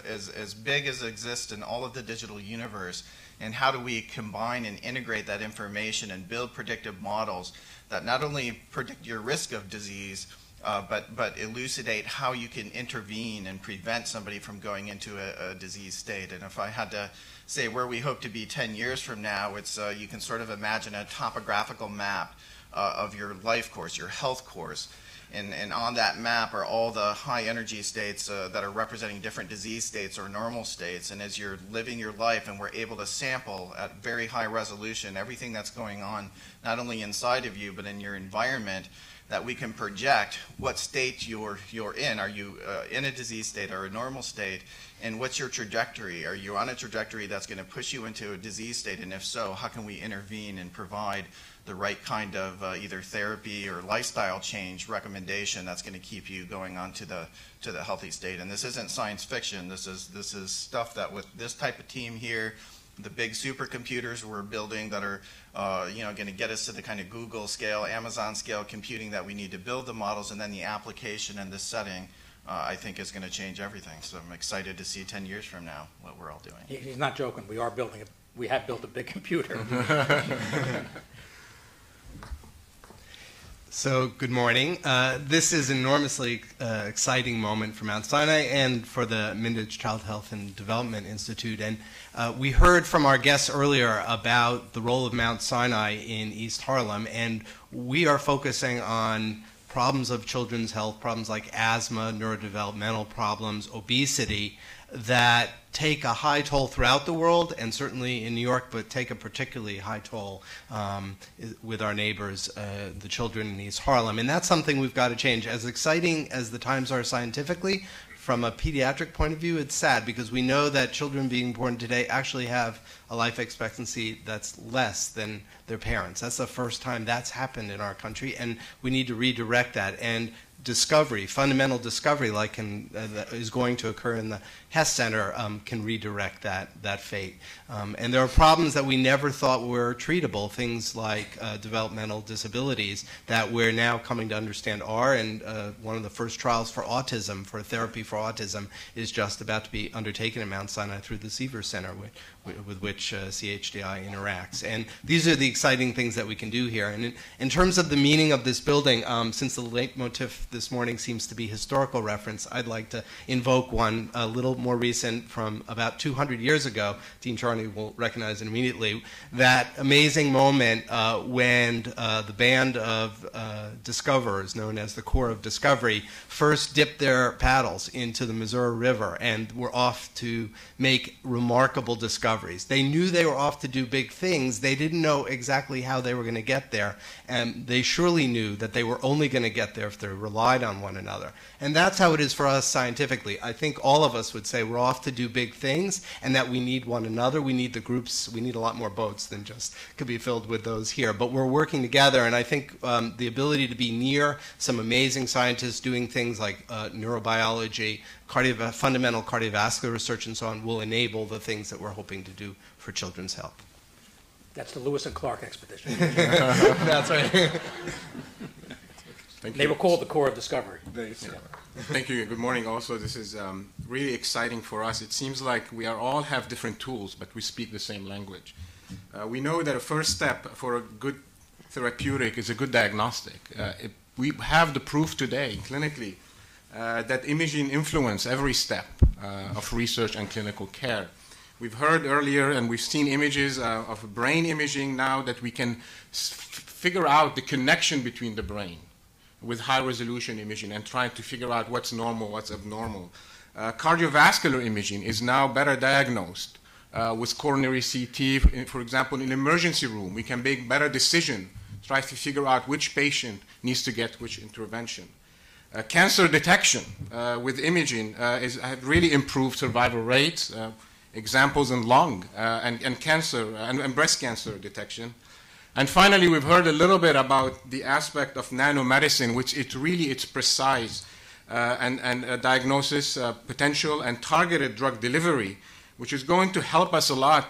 as big as exist in all of the digital universe, and how do we combine and integrate that information and build predictive models that not only predict your risk of disease, but elucidate how you can intervene and prevent somebody from going into a disease state. And if I had to say where we hope to be 10 years from now, it's you can sort of imagine a topographical map of your life course, your health course. And on that map are all the high energy states that are representing different disease states or normal states. And as you're living your life and we're able to sample at very high resolution everything that's going on, not only inside of you, but in your environment, that we can project what state you're in. Are you in a disease state or a normal state? And what's your trajectory? Are you on a trajectory that's going to push you into a disease state? And if so, how can we intervene and provide the right kind of either therapy or lifestyle change recommendation that's going to keep you going on to the healthy state? And this isn't science fiction. This is stuff that with this type of team here, the big supercomputers we're building that are going to get us to the kind of Google scale, Amazon scale computing that we need to build the models, and then the application and the setting, I think is going to change everything. So I'm excited to see 10 years from now what we're all doing. He's not joking. We have built a big computer. So, good morning. This is an enormously exciting moment for Mount Sinai and for the Mindich Child Health and Development Institute. And we heard from our guests earlier about the role of Mount Sinai in East Harlem, and we are focusing on problems of children's health, problems like asthma, neurodevelopmental problems, obesity, that take a high toll throughout the world, and certainly in New York, but take a particularly high toll with our neighbors, the children in East Harlem. And that's something we've got to change. As exciting as the times are scientifically, from a pediatric point of view, it's sad because we know that children being born today actually have a life expectancy that's less than their parents. That's the first time that's happened in our country, and we need to redirect that. And discovery, fundamental discovery like that is going to occur in the Hess Center can redirect that fate. And there are problems that we never thought were treatable, things like developmental disabilities that we're now coming to understand are, and one of the first trials for autism, for therapy for autism, is just about to be undertaken at Mount Sinai through the Seaver Center, with which CHDI interacts. And these are the exciting things that we can do here. And in terms of the meaning of this building, since the leitmotif this morning seems to be historical reference, I'd like to invoke one a little more recent from about 200 years ago. Dean Charney will recognize it immediately. That amazing moment when the band of discoverers, known as the Corps of Discovery, first dipped their paddles into the Missouri River and were off to make remarkable discoveries. They knew they were off to do big things. They didn't know exactly how they were going to get there, and they surely knew that they were only going to get there if they relied on one another. And that's how it is for us scientifically. I think all of us would say we're off to do big things and that we need one another. We need the groups. We need a lot more boats than just could be filled with those here. But we're working together, and I think the ability to be near some amazing scientists doing things like neurobiology, fundamental cardiovascular research, and so on will enable the things that we're hoping to do for children's health. That's the Lewis and Clark expedition. That's right. They were called the Corps of Discovery. Thank you. Good morning also. This is really exciting for us. It seems like we all have different tools, but we speak the same language. We know that a first step for a good therapeutic is a good diagnostic. We have the proof today, clinically, that imaging influence every step of research and clinical care. We've heard earlier and we've seen images of brain imaging now that we can figure out the connection between the brain with high-resolution imaging and trying to figure out what's normal, what's abnormal. Cardiovascular imaging is now better diagnosed with coronary CT. For example, in an emergency room, we can make better decision, try to figure out which patient needs to get which intervention. Cancer detection with imaging have really improved survival rates. Examples in lung and cancer and breast cancer detection. And finally, we've heard a little bit about the aspect of nanomedicine, which it's precise and diagnosis potential and targeted drug delivery, which is going to help us a lot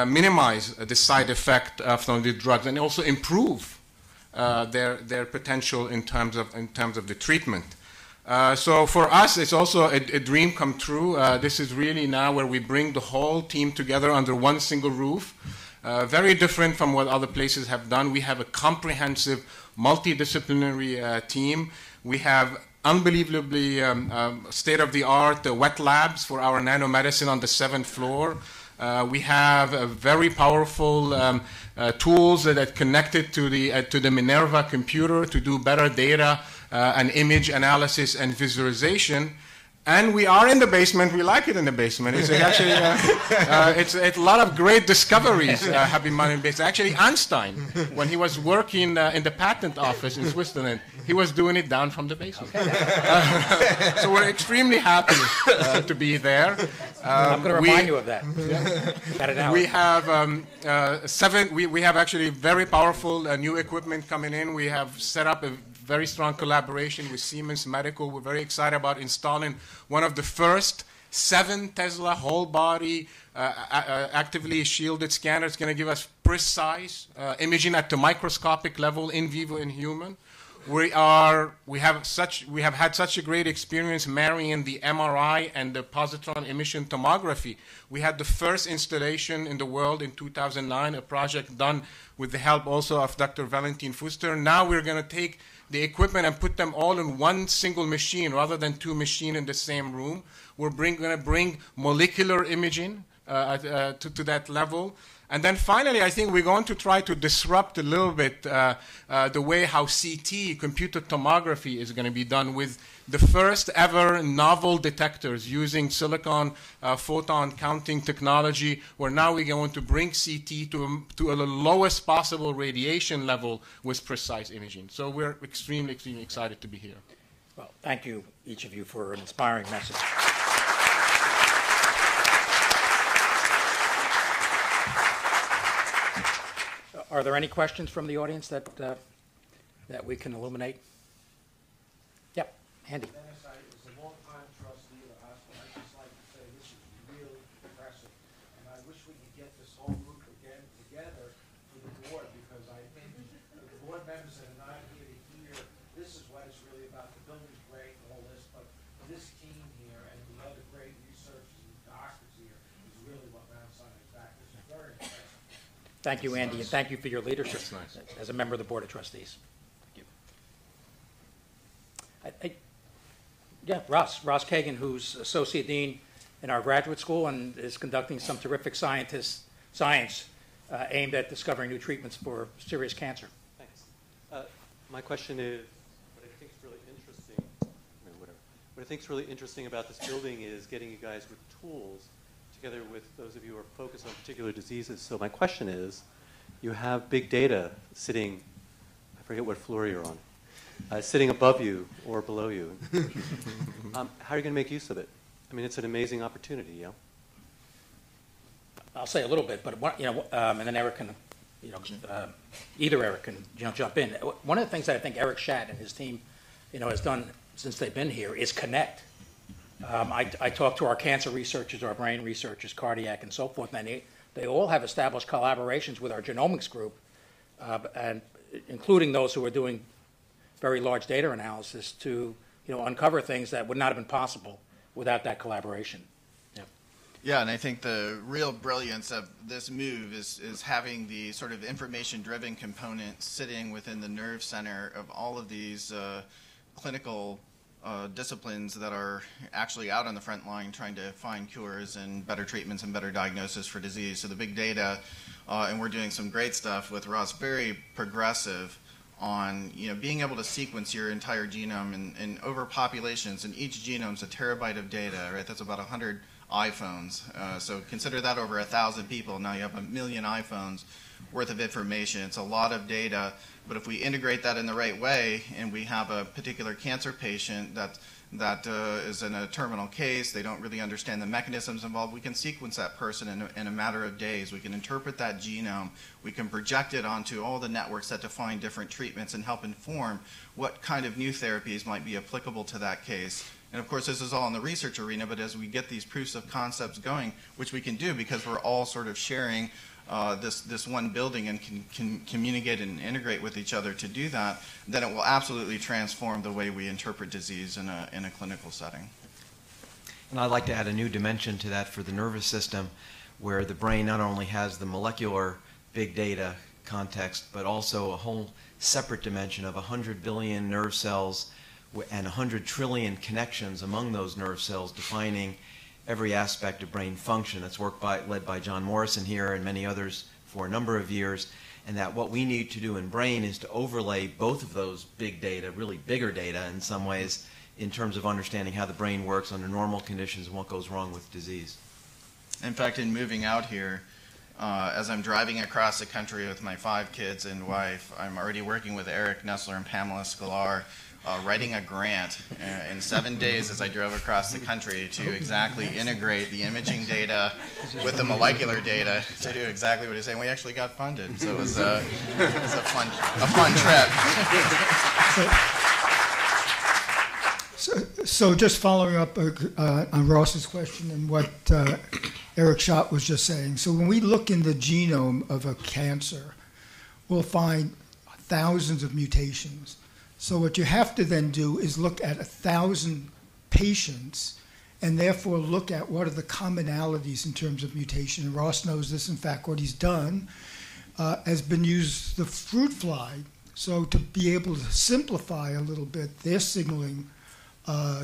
minimize the side effect from the drugs and also improve their potential in terms of the treatment. So for us, it's also a dream come true. This is really now where we bring the whole team together under one single roof. Very different from what other places have done. We have a comprehensive, multidisciplinary team. We have unbelievably state-of-the-art wet labs for our nanomedicine on the 7th floor. We have very powerful tools that are connected to the Minerva computer to do better data and image analysis and visualization. And we are in the basement. We like it in the basement. It's actually it's a lot of great discoveries have been made in the basement. Actually, Einstein, when he was working in the patent office in Switzerland, he was doing it down from the basement. So we're extremely happy to be there. I'm going to remind you of that. Got it out. We have we have actually very powerful new equipment coming in. We have set up a very strong collaboration with Siemens Medical. We're very excited about installing one of the first 7 Tesla whole body actively shielded scanners. It's going to give us precise imaging at the microscopic level in vivo in human. We have had such a great experience marrying the MRI and the positron emission tomography. We had the first installation in the world in 2009, a project done with the help also of Dr. Valentin Fuster. Now we're going to take the equipment and put them all in one single machine rather than 2 machines in the same room. We're going to bring molecular imaging to that level. And then finally, I think we're going to try to disrupt a little bit the way how CT, computer tomography, is going to be done with the first ever novel detectors using silicon photon counting technology, where now we're going to bring CT to the lowest possible radiation level with precise imaging. So we're extremely, extremely excited to be here. Well, thank you, each of you, for an inspiring message. Are there any questions from the audience that we can illuminate? Yep, Andy. Dennis, I was a long-time trustee of the hospital. I'd just like to say this is really impressive. And I wish we could get this whole group again together for the board, because I think the board members that are not here to hear, this is what it's really about. The building's great and all this, but this team here and the other great researchers and doctors here is really what Mount Sinai is back. This is very impressive. Thank you, Andy, and thank you for your leadership as a member of the Board of Trustees. Thank you. Ross Kagan, who's Associate Dean in our graduate school and is conducting some terrific science aimed at discovering new treatments for serious cancer. Thanks. My question is, what I think is really interesting, what I think is really interesting about this building is getting you guys with tools together with those of you who are focused on particular diseases. So my question is, you have big data sitting, I forget what floor you're on, sitting above you or below you. How are you going to make use of it? I mean, it's an amazing opportunity, yeah? I'll say a little bit, but and then Eric can, either Eric can jump in. One of the things that I think Eric Schatt and his team, has done since they've been here is connect. I talk to our cancer researchers, our brain researchers, cardiac, and so forth, and they all have established collaborations with our genomics group, and including those who are doing very large data analysis to uncover things that would not have been possible without that collaboration. Yeah, and I think the real brilliance of this move is having the sort of information-driven component sitting within the nerve center of all of these clinical disciplines that are actually out on the front line trying to find cures and better treatments and better diagnosis for disease. So the big data, and we're doing some great stuff with Ross, very progressive on being able to sequence your entire genome in over populations, and each genome's a terabyte of data, right? That's about 100 iPhones. So consider that over 1,000 people. Now you have 1 million iPhones worth of information. It's a lot of data, but if we integrate that in the right way, and we have a particular cancer patient that is in a terminal case, they don't really understand the mechanisms involved, we can sequence that person in a matter of days. We can interpret that genome. We can project it onto all the networks that define different treatments and help inform what kind of new therapies might be applicable to that case. And of course, this is all in the research arena, but as we get these proofs of concepts going, which we can do because we're all sort of sharing this one building and can communicate and integrate with each other to do that, then it will absolutely transform the way we interpret disease in a clinical setting. And I'd like to add a new dimension to that for the nervous system, where the brain not only has the molecular big data context, but also a whole separate dimension of 100 billion nerve cells and 100 trillion connections among those nerve cells, defining every aspect of brain function. That's work led by John Morrison here and many others for a number of years, and that what we need to do in brain is to overlay both of those big data, really bigger data in some ways, in terms of understanding how the brain works under normal conditions and what goes wrong with disease. In fact, in moving out here, as I'm driving across the country with my 5 kids and wife, I'm already working with Eric Nessler and Pamela Sklar, writing a grant in 7 days as I drove across the country to exactly integrate the imaging data with the molecular data to do exactly what he's saying. We actually got funded, so it was a fun trip. So just following up on Ross's question and what Eric Schott was just saying. So when we look in the genome of a cancer, we'll find thousands of mutations. So what you have to then do is look at 1,000 patients and therefore look at what are the commonalities in terms of mutation. And Ross knows this. In fact, what he's done has been used the fruit fly. So to be able to simplify a little bit their signaling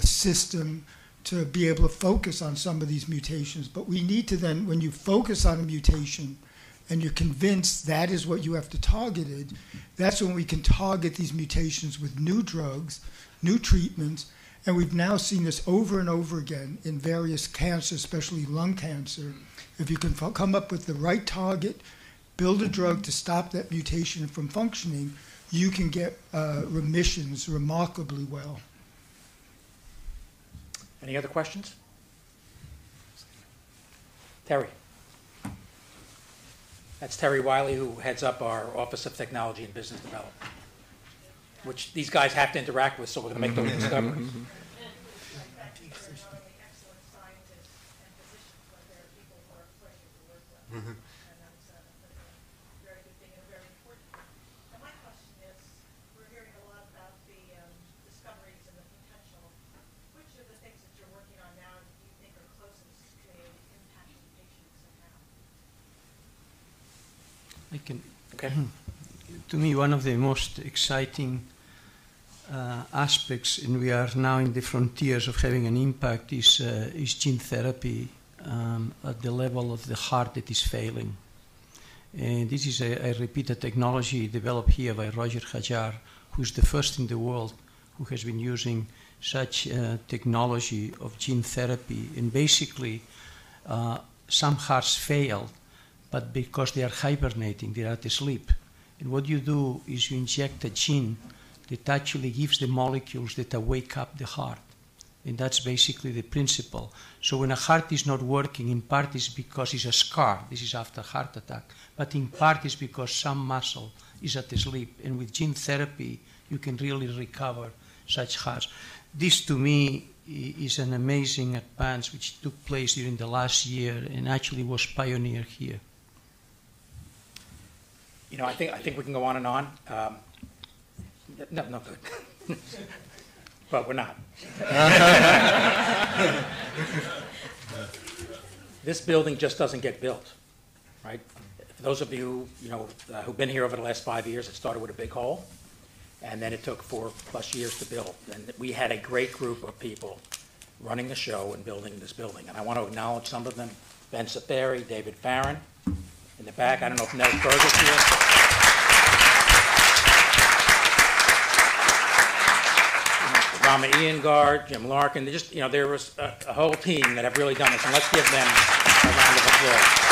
system to be able to focus on some of these mutations. But we need to then, when you focus on a mutation, and you're convinced that is what you have to target it, that's when we can target these mutations with new drugs, new treatments, and we've now seen this over and over again in various cancers, especially lung cancer. If you can come up with the right target, build a drug to stop that mutation from functioning, you can get remissions remarkably well. Any other questions? Terry. That's Terry Wiley, who heads up our Office of Technology and Business Development, which these guys have to interact with, so we're going to make those discoveries. I can. Okay. To me, one of the most exciting aspects, and we are now in the frontiers of having an impact, is gene therapy at the level of the heart that is failing. And this is a repeated technology developed here by Roger Hajar, who's the first in the world who has been using such technology of gene therapy. And basically, some hearts fail, but because they are hibernating, they are at sleep. And what you do is you inject a gene that actually gives the molecules that wake up the heart. And that's basically the principle. So when a heart is not working, in part it's because it's a scar. This is after heart attack. But in part it's because some muscle is at sleep. And with gene therapy, you can really recover such hearts. This, to me, is an amazing advance which took place during the last year and actually was pioneered here. You know, I think we can go on and on. No, good. But we're not. This building just doesn't get built, right? For those of you, who've been here over the last 5 years, it started with a big hole, and then it took 4+ years to build. And we had a great group of people running the show and building this building. And I want to acknowledge some of them: Ben Safari, David Farron in the back. I don't know if Ned Berger's here. Rama Iyengar, Jim Larkin. There was a whole team that have really done this, and let's give them a round of applause.